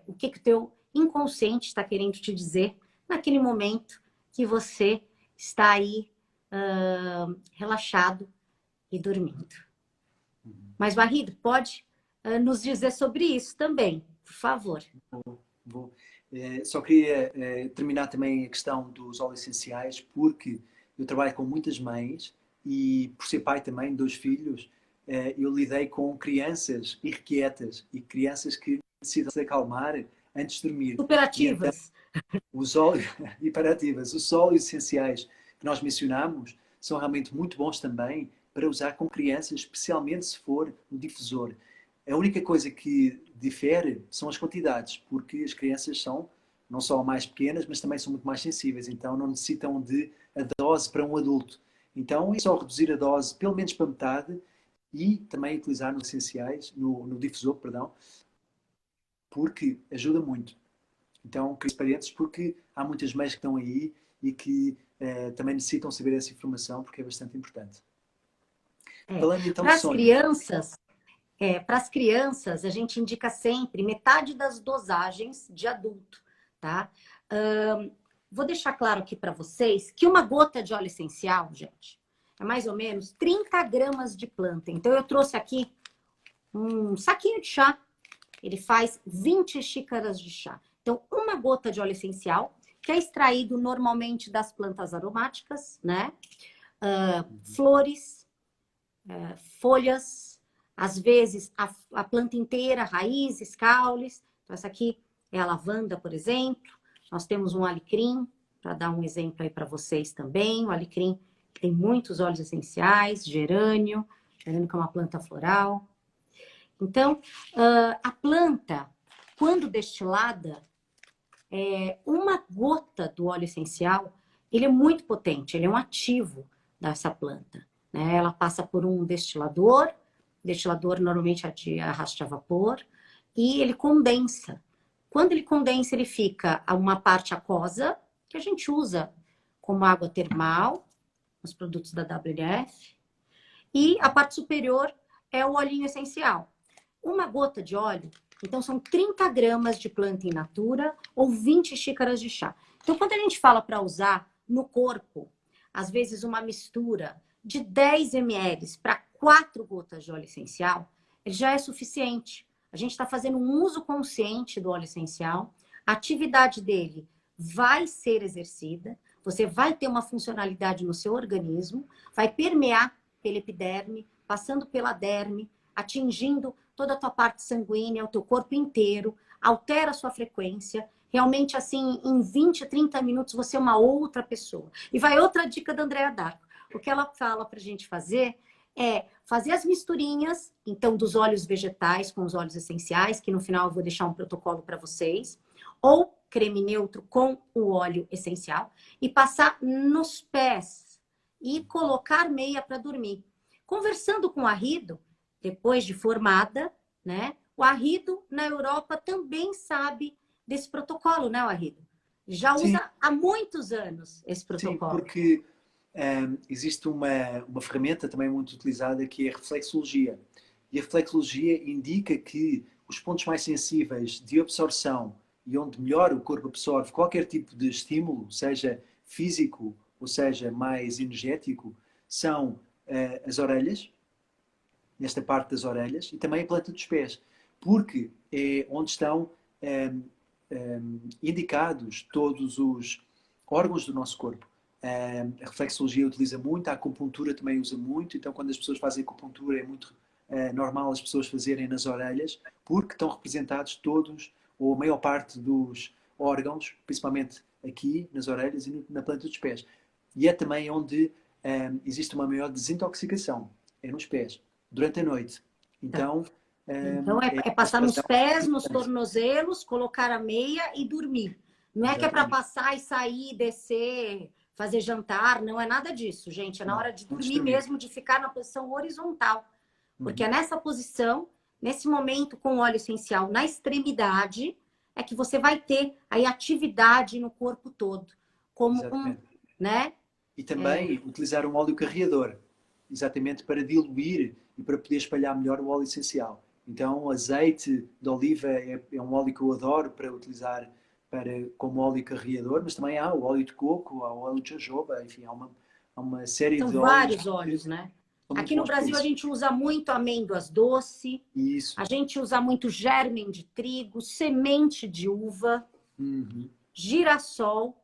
[SPEAKER 1] O que o teu inconsciente está querendo te dizer naquele momento que você está aí relaxado e dormindo. Mas, Barrido, pode nos dizer sobre isso também, por favor.
[SPEAKER 2] Vou. Só queria terminar também a questão dos óleos essenciais, porque eu trabalho com muitas mães e, por ser pai também de 2 filhos, eu lidei com crianças irrequietas e crianças que precisam se acalmar antes de dormir.
[SPEAKER 1] Superativas.
[SPEAKER 2] Então, os óleos hiperativas, os óleos essenciais que nós mencionamos são realmente muito bons também para usar com crianças, especialmente se for no difusor. A única coisa que difere são as quantidades, porque as crianças são não só mais pequenas, mas também são muito mais sensíveis, então não necessitam de a dose para um adulto. Então é só reduzir a dose pelo menos para metade e também utilizar nos essenciais, no difusor, perdão, porque ajuda muito. Então, queridos parentes, porque há muitas mães que estão aí e que também necessitam saber essa informação, porque é bastante importante. Falando então
[SPEAKER 1] para
[SPEAKER 2] de
[SPEAKER 1] as
[SPEAKER 2] sonhos.
[SPEAKER 1] crianças, para as crianças, a gente indica sempre metade das dosagens de adulto, tá? Vou deixar claro aqui para vocês que uma gota de óleo essencial, gente, é mais ou menos 30 gramas de planta. Então, eu trouxe aqui um saquinho de chá. Ele faz 20 xícaras de chá. Então, uma gota de óleo essencial, que é extraído normalmente das plantas aromáticas, né? Flores, folhas, às vezes a planta inteira, raízes, caules. Então, essa aqui é a lavanda, por exemplo. Nós temos um alecrim, para dar um exemplo aí para vocês também. O alecrim tem muitos óleos essenciais, gerânio que é uma planta floral. Então, a planta, quando destilada, uma gota do óleo essencial, ele é muito potente, ele é um ativo dessa planta, né? Ela passa por um destilador normalmente arrasta a vapor, e ele condensa. Quando ele condensa, ele fica a uma parte aquosa, que a gente usa como água termal, nos produtos da WF, e a parte superior é o olhinho essencial. Uma gota de óleo, então são 30 gramas de planta in natura ou 20 xícaras de chá. Então, quando a gente fala para usar no corpo, às vezes uma mistura de 10 ml para 4 gotas de óleo essencial, ele já é suficiente. A gente está fazendo um uso consciente do óleo essencial, a atividade dele vai ser exercida, você vai ter uma funcionalidade no seu organismo, vai permear pela epiderme, passando pela derme, atingindo toda a tua parte sanguínea, o teu corpo inteiro, altera a sua frequência. Realmente, assim, em 20, 30 minutos, você é uma outra pessoa. E vai outra dica da Andrea D'Arco. O que ela fala para a gente fazer é fazer as misturinhas, então, dos óleos vegetais com os óleos essenciais, que no final eu vou deixar um protocolo para vocês, ou creme neutro com o óleo essencial, e passar nos pés e colocar meia para dormir. Conversando com o Arrido, depois de formada, né? O Arrido, na Europa, também sabe desse protocolo, né, Arrido? Já
[SPEAKER 2] Sim,
[SPEAKER 1] usa há muitos anos esse
[SPEAKER 2] sim,
[SPEAKER 1] protocolo.
[SPEAKER 2] porque existe uma ferramenta também muito utilizada que é a reflexologia. E a reflexologia indica que os pontos mais sensíveis de absorção e onde melhor o corpo absorve qualquer tipo de estímulo, seja físico ou seja mais energético, são as orelhas, nesta parte das orelhas, e também a planta dos pés, porque é onde estão indicados todos os órgãos do nosso corpo. A reflexologia utiliza muito, a acupuntura também usa muito, então quando as pessoas fazem acupuntura é muito normal as pessoas fazerem nas orelhas, porque estão representados todos, ou a maior parte dos órgãos, principalmente aqui nas orelhas e na planta dos pés. E é também onde existe uma maior desintoxicação, é nos pés, durante a noite.
[SPEAKER 1] Tá.
[SPEAKER 2] Então,
[SPEAKER 1] Então, é passar nos pés, nos tornozelos, colocar a meia e dormir. Não é que é para passar e sair, descer, fazer jantar, não é nada disso, gente. É na hora de dormir mesmo, de ficar na posição horizontal. Porque é nessa posição, nesse momento com o óleo essencial na extremidade, é que você vai ter aí atividade no corpo todo. Como né?
[SPEAKER 2] E também utilizar um óleo carreador, exatamente para diluir e para poder espalhar melhor o óleo essencial. Então, azeite de oliva é um óleo que eu adoro para utilizar como óleo carreador, mas também há o óleo de coco, há o óleo de jojoba, enfim, há uma série
[SPEAKER 1] São
[SPEAKER 2] de
[SPEAKER 1] vários óleos, né?
[SPEAKER 2] muito
[SPEAKER 1] Aqui no
[SPEAKER 2] bons para
[SPEAKER 1] Brasil a
[SPEAKER 2] isso.
[SPEAKER 1] gente usa muito amêndoas doce,
[SPEAKER 2] Isso.
[SPEAKER 1] a gente usa muito germen de trigo, semente de uva, girassol,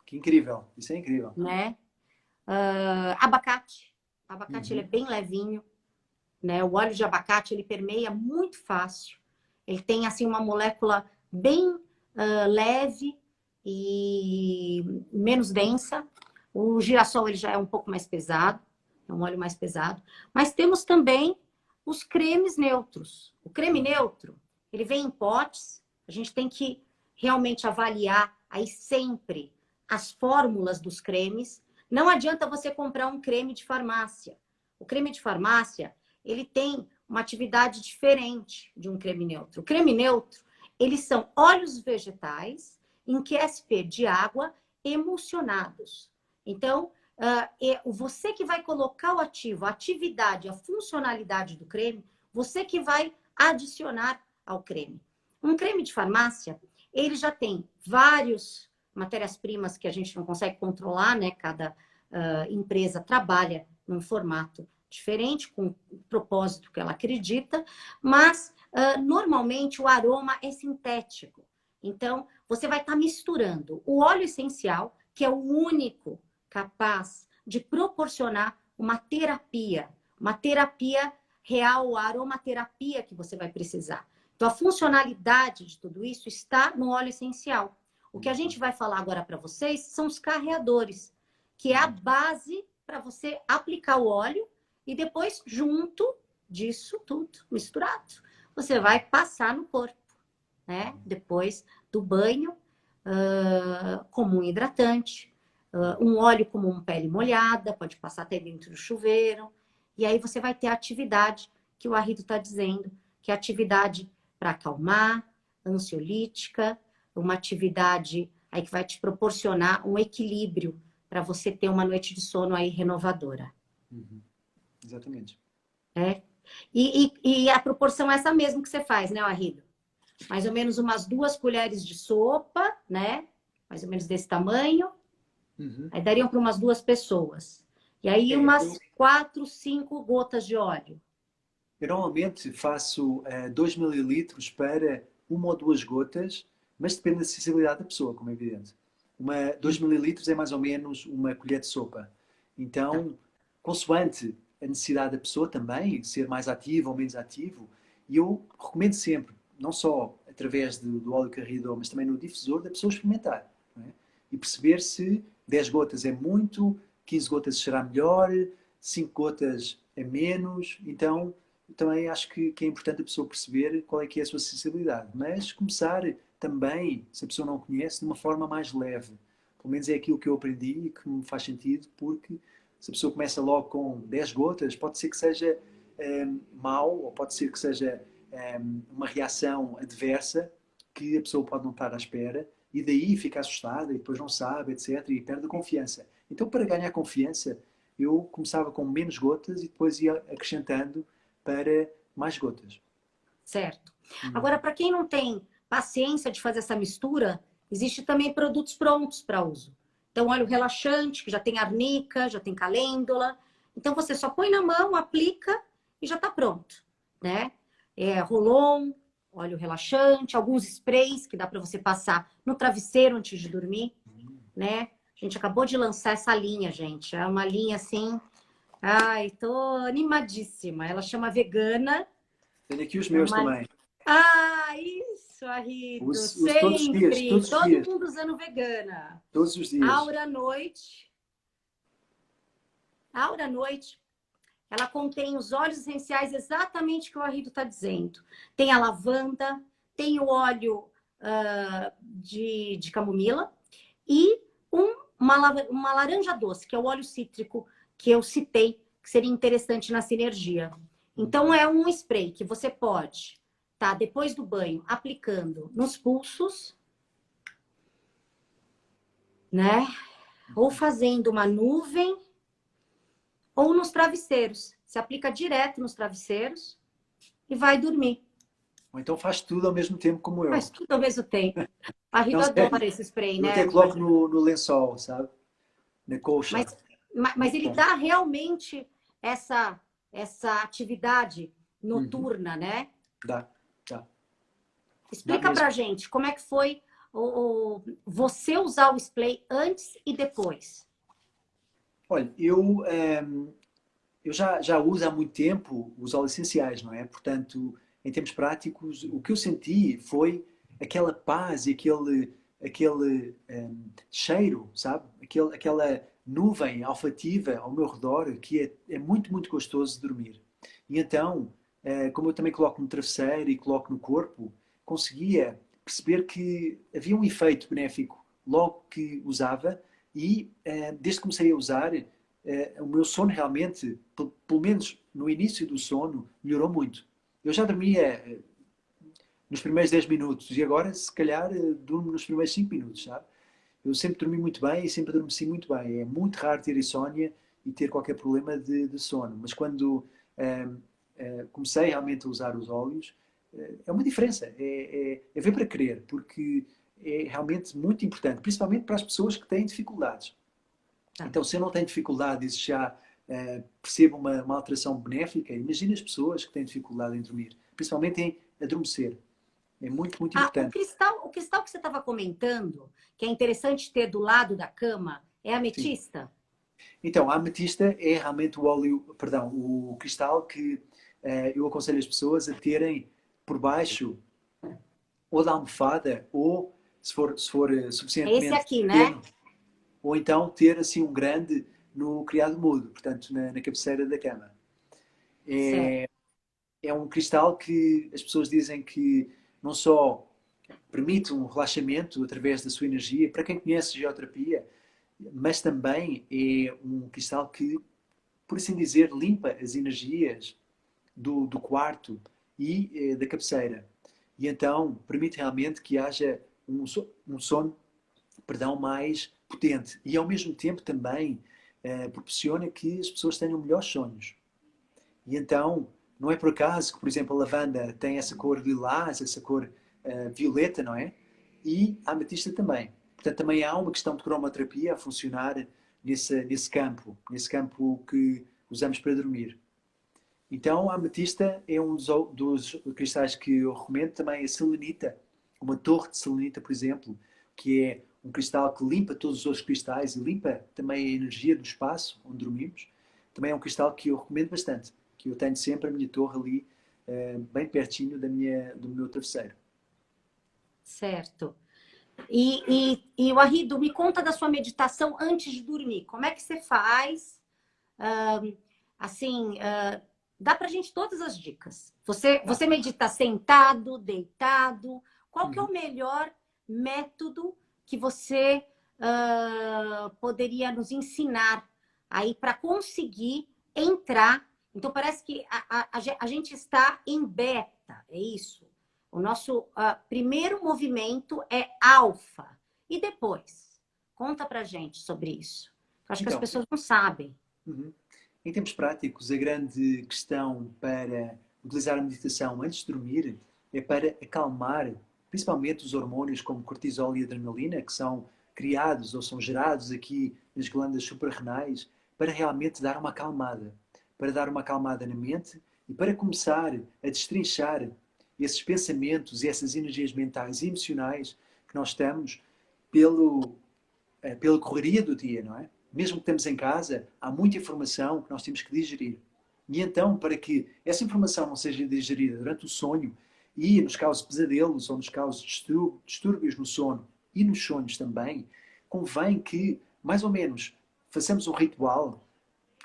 [SPEAKER 2] Que incrível, isso é incrível.
[SPEAKER 1] né? Abacate. O abacate ele é bem levinho, né? O óleo de abacate ele permeia muito fácil. Ele tem assim uma molécula bem leve e menos densa. O girassol ele já é um pouco mais pesado, é um óleo mais pesado. Mas temos também os cremes neutros. O creme neutro, ele vem em potes. A gente tem que realmente avaliar aí sempre as fórmulas dos cremes. Não adianta você comprar um creme de farmácia. O creme de farmácia, ele tem uma atividade diferente de um creme neutro. O creme neutro, eles são óleos vegetais em QSP de água emulsionados. Então, você que vai colocar o ativo, a atividade, a funcionalidade do creme, você que vai adicionar ao creme. Um creme de farmácia, ele já tem várias matérias-primas que a gente não consegue controlar, né? Cada empresa trabalha num formato diferente, com o propósito que ela acredita, mas normalmente o aroma é sintético. Então, você vai estar misturando o óleo essencial, que é o único capaz de proporcionar uma terapia real, a aromaterapia que você vai precisar. Então, a funcionalidade de tudo isso está no óleo essencial. O que a gente vai falar agora para vocês são os carreadores, que é a base para você aplicar o óleo e depois, junto disso tudo, misturado, você vai passar no corpo, né? Depois do banho, como um hidratante, um óleo como pele molhada, pode passar até dentro do chuveiro. E aí você vai ter a atividade que o Arrido está dizendo, que é atividade para acalmar, ansiolítica, uma atividade aí que vai te proporcionar um equilíbrio para você ter uma noite de sono aí renovadora.
[SPEAKER 2] Uhum. Exatamente.
[SPEAKER 1] E a proporção é essa mesmo que você faz, né, Arrido? Mais ou menos umas 2 colheres de sopa, né? Mais ou menos desse tamanho.
[SPEAKER 2] Uhum.
[SPEAKER 1] Aí dariam para umas 2 pessoas. E aí umas 4, 5 gotas de óleo.
[SPEAKER 2] Eu normalmente faço 2 mililitros para 1 ou 2 gotas, mas depende da sensibilidade da pessoa, como é evidente. 2 mililitros é mais ou menos uma colher de sopa. Então, consoante a necessidade da pessoa também, ser mais ativo ou menos ativo, e eu recomendo sempre, não só através do óleo carreador, mas também no difusor, da pessoa experimentar. Não é? E perceber se 10 gotas é muito, 15 gotas será melhor, 5 gotas é menos. Então, também acho que é importante a pessoa perceber qual é que é a sua sensibilidade. Mas começar também, se a pessoa não conhece, de uma forma mais leve. Pelo menos é aquilo que eu aprendi e que me faz sentido, porque se a pessoa começa logo com 10 gotas, pode ser que seja mau, ou pode ser que seja uma reação adversa que a pessoa pode não estar à espera, e daí fica assustada e depois não sabe, etc. E perde a confiança. Então, para ganhar confiança, eu começava com menos gotas e depois ia acrescentando para mais gotas.
[SPEAKER 1] Certo. Agora, para quem não tem paciência de fazer essa mistura, existe também produtos prontos para uso. Então, óleo relaxante, que já tem arnica, já tem calêndula. Então, você só põe na mão, aplica e já está pronto, né? Rolon, óleo relaxante, alguns sprays que dá para você passar no travesseiro antes de dormir, né? A gente acabou de lançar essa linha, gente. É uma linha assim... Ai, tô animadíssima. Ela chama Vegana.
[SPEAKER 2] Tenho aqui os meus também.
[SPEAKER 1] Ah, isso, Arrido.
[SPEAKER 2] Uso todos os dias,
[SPEAKER 1] Sempre.
[SPEAKER 2] todos os
[SPEAKER 1] Todo
[SPEAKER 2] dias.
[SPEAKER 1] mundo usando Vegana.
[SPEAKER 2] Todos os dias.
[SPEAKER 1] Aura Noite. Aura Noite. Ela contém os óleos essenciais exatamente o que o Arrido está dizendo. Tem a lavanda, tem o óleo de camomila e uma laranja doce, que é o óleo cítrico que eu citei, que seria interessante na sinergia. Então, é um spray que você pode, depois do banho, aplicando nos pulsos, né? Ou fazendo uma nuvem, ou nos travesseiros. Você aplica direto nos travesseiros e vai dormir.
[SPEAKER 2] Ou então faz tudo ao mesmo tempo como eu.
[SPEAKER 1] Faz tudo ao mesmo tempo. A Rita adora esse spray,
[SPEAKER 2] Eu
[SPEAKER 1] né?
[SPEAKER 2] até coloco no lençol, sabe? Na colcha.
[SPEAKER 1] Mas ele dá realmente essa atividade noturna, né?
[SPEAKER 2] Dá.
[SPEAKER 1] Explica pra gente como é que foi você usar o spray antes e depois.
[SPEAKER 2] Olha, eu já uso há muito tempo os óleos essenciais, não é? Portanto, em termos práticos, o que eu senti foi aquela paz e aquele cheiro, sabe? Aquela nuvem olfativa ao meu redor que é muito, muito gostoso de dormir. E então, como eu também coloco no travesseiro e coloco no corpo, conseguia perceber que havia um efeito benéfico logo que usava e desde que comecei a usar, o meu sono realmente, pelo menos no início do sono, melhorou muito. Eu já dormia nos primeiros 10 minutos e agora, se calhar, durmo nos primeiros 5 minutos, sabe? Eu sempre dormi muito bem e sempre adormeci muito bem. É muito raro ter insónia e ter qualquer problema de sono. Mas quando comecei realmente a usar os óleos, é uma diferença. É ver para crer, porque é realmente muito importante, principalmente para as pessoas que têm dificuldades. Então, se eu não tenho dificuldades já percebo uma alteração benéfica. Imagina as pessoas que têm dificuldade em dormir, principalmente em adormecer. É muito, muito
[SPEAKER 1] Ah,
[SPEAKER 2] importante.
[SPEAKER 1] o cristal que você estava comentando, que é interessante ter do lado da cama, é a
[SPEAKER 2] Sim.
[SPEAKER 1] ametista?
[SPEAKER 2] Então, a ametista é realmente o óleo, perdão, o cristal que eu aconselho as pessoas a terem por baixo ou da almofada ou, se for
[SPEAKER 1] É esse
[SPEAKER 2] suficientemente
[SPEAKER 1] aqui, né?
[SPEAKER 2] pequeno, ou então ter assim um grande no criado mudo, portanto na cabeceira da cama.
[SPEAKER 1] Certo.
[SPEAKER 2] É um cristal que as pessoas dizem que não só permite um relaxamento através da sua energia, para quem conhece geoterapia, mas também é um cristal que, por assim dizer, limpa as energias do quarto e da cabeceira. E então permite realmente que haja um sono, perdão, mais potente. E ao mesmo tempo também proporciona que as pessoas tenham melhores sonhos. E então, não é por acaso que, por exemplo, a lavanda tem essa cor lilás, essa cor violeta, não é? E a ametista também. Portanto, também há uma questão de cromoterapia a funcionar nesse campo que usamos para dormir. Então, a ametista é um dos cristais que eu recomendo. Também a selenita, uma torre de selenita, por exemplo, que é um cristal que limpa todos os outros cristais e limpa também a energia do espaço onde dormimos. Também é um cristal que eu recomendo bastante, que eu tenho sempre a minha torre ali, bem pertinho do meu travesseiro.
[SPEAKER 1] Certo. E o Arrido, me conta da sua meditação antes de dormir. Como é que você faz? Assim, dá pra gente todas as dicas.
[SPEAKER 2] Tá.
[SPEAKER 1] Você medita sentado, deitado? Qual que é
[SPEAKER 2] Uhum.
[SPEAKER 1] o melhor método que você poderia nos ensinar aí para conseguir entrar? Então, parece que a gente está em beta, é isso? O nosso primeiro movimento é alfa. E depois? Conta pra gente sobre isso. Eu acho que as
[SPEAKER 2] Então,
[SPEAKER 1] pessoas não sabem.
[SPEAKER 2] uhum. Em termos práticos, a grande questão para utilizar a meditação antes de dormir é para acalmar, principalmente os hormônios como cortisol e adrenalina, que são criados ou são gerados aqui nas glândulas suprarrenais, para realmente dar uma acalmada. Para dar uma acalmada na mente e para começar a destrinchar esses pensamentos e essas energias mentais e emocionais que nós estamos pelo, pela correria do dia, não é? Mesmo que estamos em casa, há muita informação que nós temos que digerir. E então, para que essa informação não seja digerida durante o sonho e nos cause pesadelos ou nos cause distúrbios no sono e nos sonhos também, convém que, mais ou menos, façamos um ritual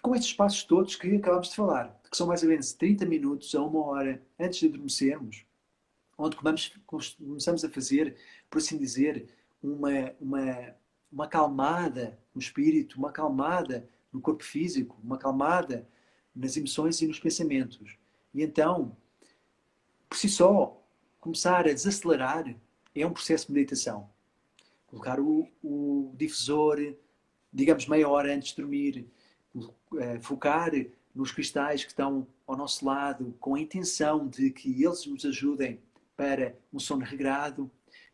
[SPEAKER 2] com estes passos todos que acabamos de falar, que são mais ou menos 30 minutos a uma hora antes de adormecermos, onde começamos a fazer, por assim dizer, uma acalmada no espírito, uma acalmada no corpo físico, uma acalmada nas emoções e nos pensamentos. E então, por si só, começar a desacelerar é um processo de meditação. Colocar o difusor, digamos, meia hora antes de dormir, focar nos cristais que estão ao nosso lado, com a intenção de que eles nos ajudem para um sono regrado.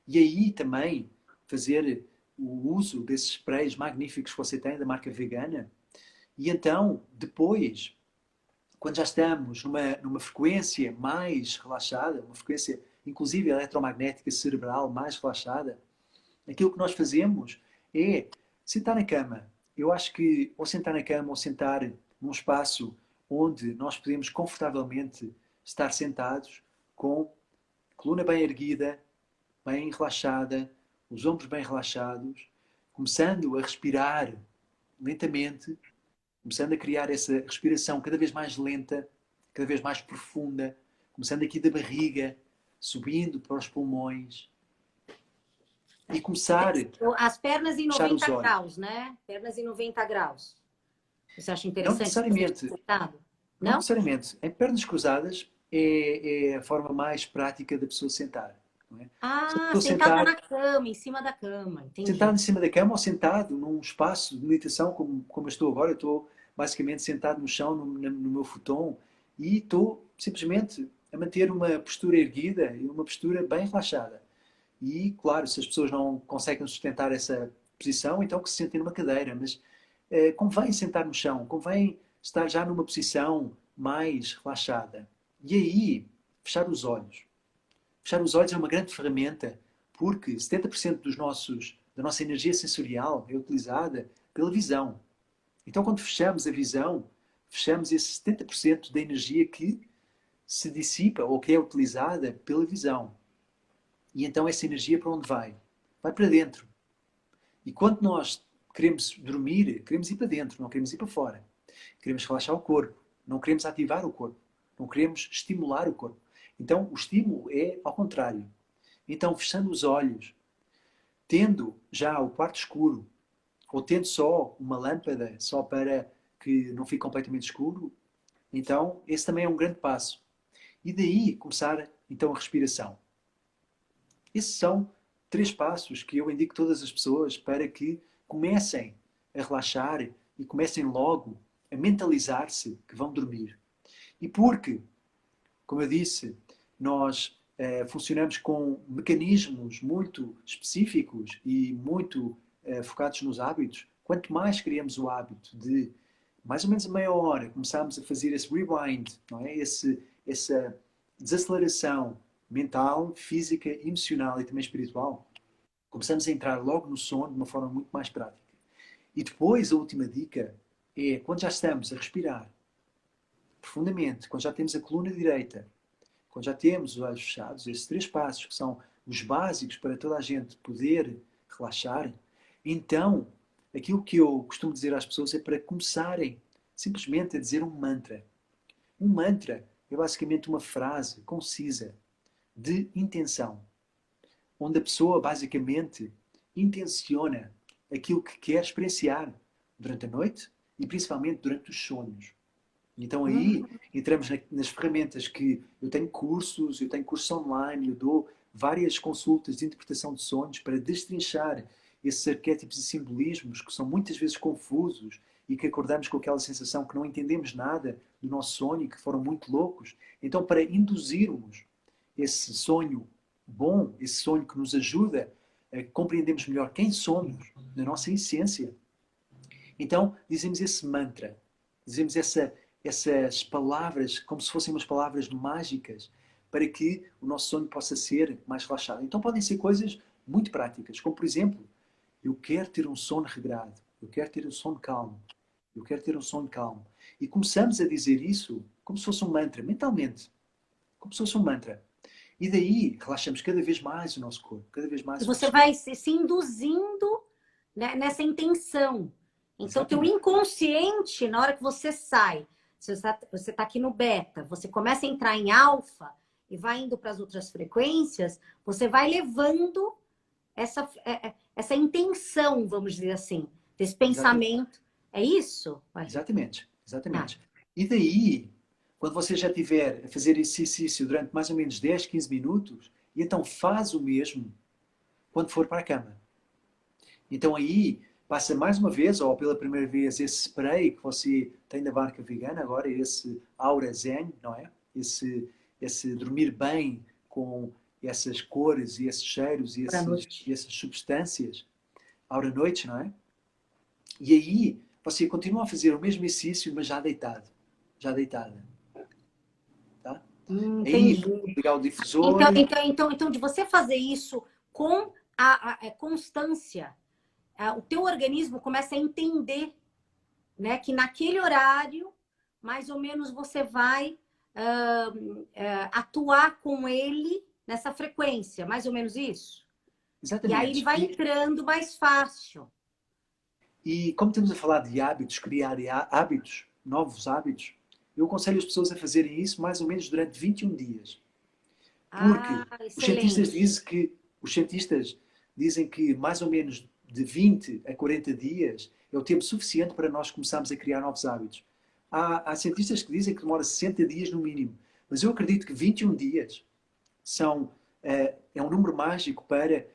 [SPEAKER 2] E aí também fazer o uso desses sprays magníficos que você tem da marca vegana. E então, depois, quando já estamos numa frequência mais relaxada, uma frequência inclusive eletromagnética cerebral mais relaxada, aquilo que nós fazemos é sentar na cama. Eu acho que ou sentar na cama ou sentar num espaço onde nós podemos confortavelmente estar sentados com a coluna bem erguida, bem relaxada, os ombros bem relaxados, começando a respirar lentamente, começando a criar essa respiração cada vez mais lenta, cada vez mais profunda, começando aqui da barriga, subindo para os pulmões e começar a
[SPEAKER 1] As pernas em
[SPEAKER 2] fechar os
[SPEAKER 1] 90
[SPEAKER 2] olhos.
[SPEAKER 1] graus, né? Pernas em 90 graus. Você acha
[SPEAKER 2] Não
[SPEAKER 1] interessante fazer isso
[SPEAKER 2] necessariamente,
[SPEAKER 1] sentado?
[SPEAKER 2] não
[SPEAKER 1] Não?
[SPEAKER 2] necessariamente. Em pernas cruzadas é a forma mais prática da pessoa sentar. Não é? Se a
[SPEAKER 1] Ah,
[SPEAKER 2] pessoa
[SPEAKER 1] sentada
[SPEAKER 2] sentar,
[SPEAKER 1] na cama, em cima da cama,
[SPEAKER 2] sentado
[SPEAKER 1] entendi.
[SPEAKER 2] em cima da cama ou sentado num espaço de meditação como eu estou agora, eu estou basicamente sentado no chão, no meu futon, e estou simplesmente a manter uma postura erguida e uma postura bem relaxada. E, claro, se as pessoas não conseguem sustentar essa posição, então que se sentem numa cadeira, mas convém sentar no chão, convém estar já numa posição mais relaxada. E aí, fechar os olhos. Fechar os olhos é uma grande ferramenta, porque 70% da nossa energia sensorial é utilizada pela visão. Então, quando fechamos a visão, fechamos esse 70% da energia que se dissipa ou que é utilizada pela visão. E então essa energia para onde vai? Vai para dentro. E quando nós queremos dormir, queremos ir para dentro, não queremos ir para fora. Queremos relaxar o corpo, não queremos ativar o corpo, não queremos estimular o corpo. Então o estímulo é ao contrário. Então, fechando os olhos, tendo já o quarto escuro, ou tendo só uma lâmpada, só para que não fique completamente escuro, então esse também é um grande passo. E daí começar então a respiração. Esses são 3 passos que eu indico a todas as pessoas para que comecem a relaxar e comecem logo a mentalizar-se que vão dormir. E porque, como eu disse, nós funcionamos com mecanismos muito específicos e muito focados nos hábitos, quanto mais criamos o hábito de mais ou menos a meia hora começarmos a fazer esse rewind, não é? Essa desaceleração mental, física, emocional e também espiritual, começamos a entrar logo no sono de uma forma muito mais prática. E depois a última dica é quando já estamos a respirar profundamente, quando já temos a coluna direita, quando já temos os olhos fechados, esses 3 passos que são os básicos para toda a gente poder relaxar, então aquilo que eu costumo dizer às pessoas é para começarem simplesmente a dizer um mantra. Um mantra é basicamente uma frase concisa de intenção, onde a pessoa basicamente intenciona aquilo que quer experienciar durante a noite e principalmente durante os sonhos. Então aí entramos nas ferramentas que eu tenho cursos online, eu dou várias consultas de interpretação de sonhos para destrinchar esses arquétipos e simbolismos que são muitas vezes confusos e que acordamos com aquela sensação que não entendemos nada do nosso sonho e que foram muito loucos. Então, para induzirmos esse sonho bom, esse sonho que nos ajuda a compreendermos melhor quem somos, na nossa essência, então dizemos esse mantra, dizemos essas palavras como se fossem umas palavras mágicas para que o nosso sonho possa ser mais relaxado. Então podem ser coisas muito práticas, como por exemplo, eu quero ter um sono regrado, eu quero ter um sono calmo, eu quero ter um sono calmo. E começamos a dizer isso como se fosse um mantra, mentalmente, como se fosse um mantra. E daí relaxamos cada vez mais o nosso corpo, cada vez mais
[SPEAKER 1] E
[SPEAKER 2] o
[SPEAKER 1] você
[SPEAKER 2] nosso
[SPEAKER 1] vai se induzindo, né, nessa intenção. Então, teu
[SPEAKER 2] Exatamente.
[SPEAKER 1] inconsciente, na hora que você sai, se você está aqui no beta, você começa a entrar em alfa e vai indo para as outras frequências, você vai levando essa intenção, vamos dizer assim, desse
[SPEAKER 2] Exatamente.
[SPEAKER 1] pensamento. É isso? Vai.
[SPEAKER 2] Exatamente.
[SPEAKER 1] Ah.
[SPEAKER 2] Exatamente. E daí, quando você já estiver a fazer esse exercício durante mais ou menos 10, 15 minutos, e então faz o mesmo quando for para a cama. Então aí passa mais uma vez, ou pela primeira vez, esse spray que você tem da marca vegana agora, esse Aura Zen, não é? Esse dormir bem com essas cores e esses cheiros e
[SPEAKER 1] Para a noite.
[SPEAKER 2] essas substâncias, Aura Noite, não é? E aí você continua a fazer o mesmo exercício, mas já deitado. Já deitada. Tá? Aí
[SPEAKER 1] Entendi.
[SPEAKER 2] ligar o difusor.
[SPEAKER 1] Então, de você fazer isso com a constância, o teu organismo começa a entender, né, que naquele horário, mais ou menos, você vai atuar com ele nessa frequência, mais ou menos isso. E aí ele
[SPEAKER 2] Exatamente.
[SPEAKER 1] vai entrando mais fácil.
[SPEAKER 2] E como estamos a falar de hábitos, criar hábitos, novos hábitos, eu aconselho as pessoas a fazerem isso mais ou menos durante 21 dias. Porque
[SPEAKER 1] Ah, excelente.
[SPEAKER 2] os cientistas dizem que mais ou menos de 20 a 40 dias é o tempo suficiente para nós começarmos a criar novos hábitos. Há cientistas que dizem que demora 60 dias no mínimo, mas eu acredito que 21 dias é um número mágico para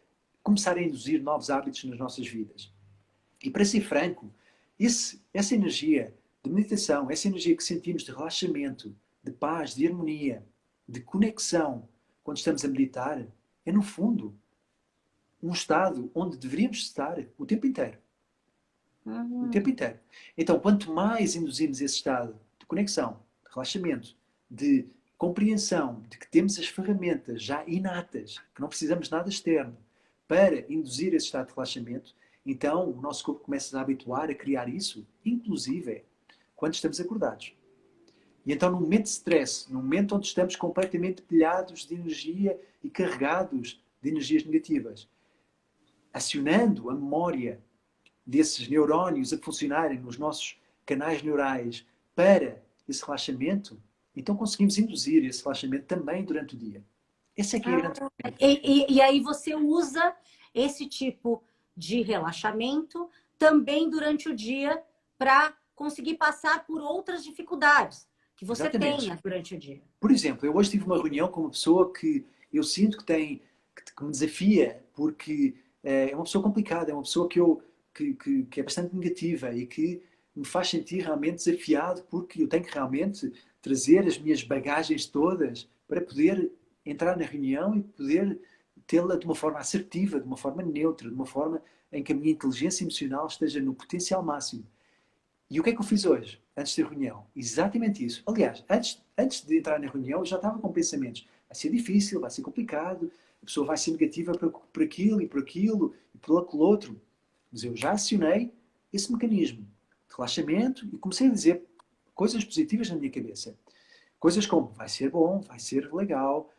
[SPEAKER 2] começar a induzir novos hábitos nas nossas vidas. E para ser franco, essa energia de meditação, essa energia que sentimos de relaxamento, de paz, de harmonia, de conexão, quando estamos a meditar, é no fundo um estado onde deveríamos estar o tempo inteiro. O tempo inteiro. Então, quanto mais induzimos esse estado de conexão, de relaxamento, de compreensão de que temos as ferramentas já inatas, que não precisamos de nada externo, para induzir esse estado de relaxamento, então o nosso corpo começa a habituar a criar isso, inclusive quando estamos acordados. E então, no momento de stress, no momento onde estamos completamente pilhados de energia e carregados de energias negativas, acionando a memória desses neurónios a funcionarem nos nossos canais neurais para esse relaxamento, então conseguimos induzir esse relaxamento também durante o dia. Essa é que é a grande
[SPEAKER 1] e aí você usa esse tipo de relaxamento também durante o dia para conseguir passar por outras dificuldades que você tenha durante o dia.
[SPEAKER 2] Por exemplo, eu hoje tive uma reunião com uma pessoa que eu sinto que me desafia, porque é uma pessoa complicada, é uma pessoa que é bastante negativa e que me faz sentir realmente desafiado, porque eu tenho que realmente trazer as minhas bagagens todas para poder entrar na reunião e poder tê-la de uma forma assertiva, de uma forma neutra, de uma forma em que a minha inteligência emocional esteja no potencial máximo. E o que é que eu fiz hoje, antes da reunião? Exatamente isso. Aliás, antes de entrar na reunião, eu já estava com pensamentos. Vai ser difícil, vai ser complicado, a pessoa vai ser negativa por aquilo e por aquilo e por aquele outro. Mas eu já acionei esse mecanismo de relaxamento e comecei a dizer coisas positivas na minha cabeça. Coisas como, vai ser bom, vai ser legal,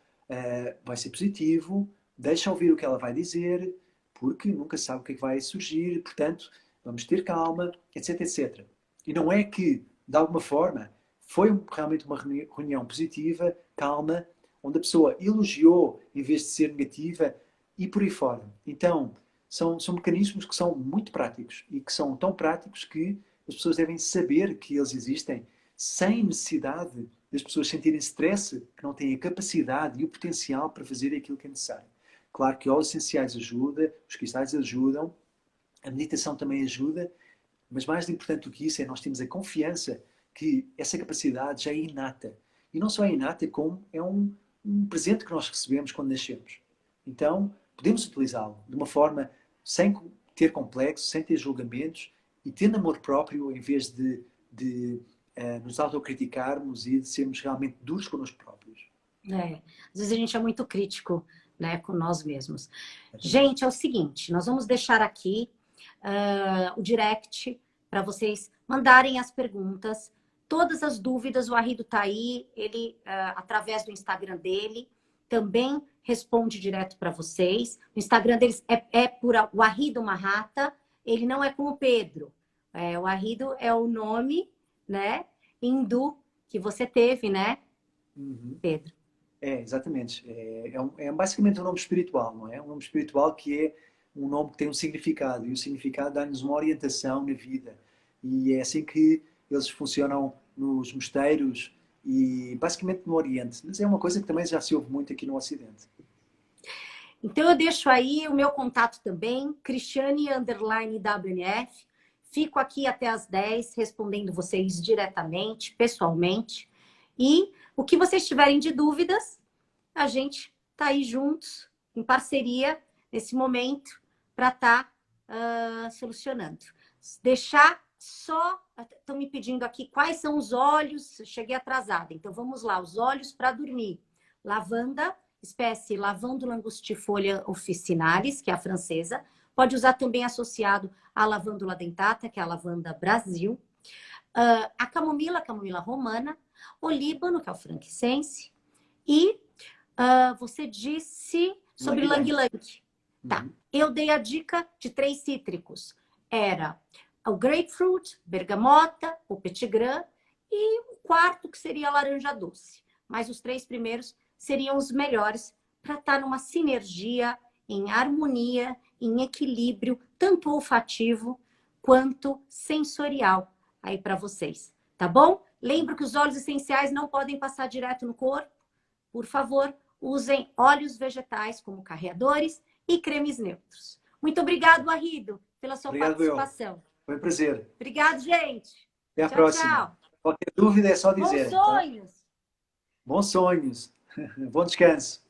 [SPEAKER 2] vai ser positivo, deixa ouvir o que ela vai dizer, porque nunca sabe o que é que vai surgir, portanto, vamos ter calma, etc, etc. E não é que, de alguma forma, foi realmente uma reunião positiva, calma, onde a pessoa elogiou em vez de ser negativa e por aí fora. Então, são mecanismos que são muito práticos e que são tão práticos que as pessoas devem saber que eles existem sem necessidade das pessoas sentirem stress, que não têm a capacidade e o potencial para fazer aquilo que é necessário. Claro que óleos essenciais ajudam, os cristais ajudam, a meditação também ajuda, mas mais importante do que isso é nós termos a confiança que essa capacidade já é inata. E não só é inata, como é um presente que nós recebemos quando nascemos. Então, podemos utilizá-lo de uma forma sem ter complexos, sem ter julgamentos e tendo amor próprio em vez de nos autocriticarmos e de sermos realmente duros connosco próprios.
[SPEAKER 1] Às vezes a gente é muito crítico, né, com nós mesmos. Gente, é o seguinte, nós vamos deixar aqui o direct para vocês mandarem as perguntas, todas as dúvidas. O Arrido está aí, ele, através do Instagram dele, também responde direto para vocês. O Instagram deles é por o Arrido Mahata, ele não é como o Pedro. O Arrido é o nome, né, hindu que você teve, né, Pedro?
[SPEAKER 2] Exatamente. É basicamente um nome espiritual, não é? Um nome espiritual que é um nome que tem um significado, e o significado dá-nos uma orientação na vida. E é assim que eles funcionam nos mosteiros e basicamente no Oriente. Mas é uma coisa que também já se ouve muito aqui no Ocidente.
[SPEAKER 1] Então eu deixo aí o meu contato também, Cristiane_WNF. Fico aqui até as 10 respondendo vocês diretamente, pessoalmente. E o que vocês tiverem de dúvidas, a gente tá aí juntos, em parceria, nesse momento, para estar solucionando. Deixar só... Estão me pedindo aqui quais são os óleos. Cheguei atrasada, então vamos lá. Os óleos para dormir. Lavanda, espécie Lavandula angustifolia officinalis, que é a francesa. Pode usar também associado à Lavandula dentata, que é a lavanda Brasil. A camomila romana. O líbano, que é o frankincense. E você disse sobre lang-lang. Tá. Eu dei a dica de 3 cítricos. Era o grapefruit, bergamota, o petigram e o quarto que seria a laranja doce. Mas os 3 primeiros seriam os melhores para estar numa sinergia, em harmonia, em equilíbrio, tanto olfativo quanto sensorial aí para vocês, tá bom? Lembro que os óleos essenciais não podem passar direto no corpo. Por favor, usem óleos vegetais como carreadores e cremes neutros. Muito obrigado, Arrido, pela sua participação.
[SPEAKER 2] Foi um prazer.
[SPEAKER 1] Obrigado, gente.
[SPEAKER 2] Até a próxima.
[SPEAKER 1] Tchau.
[SPEAKER 2] Qualquer dúvida é só dizer.
[SPEAKER 1] Bons sonhos.
[SPEAKER 2] Tá? Bons sonhos. Bom descanso.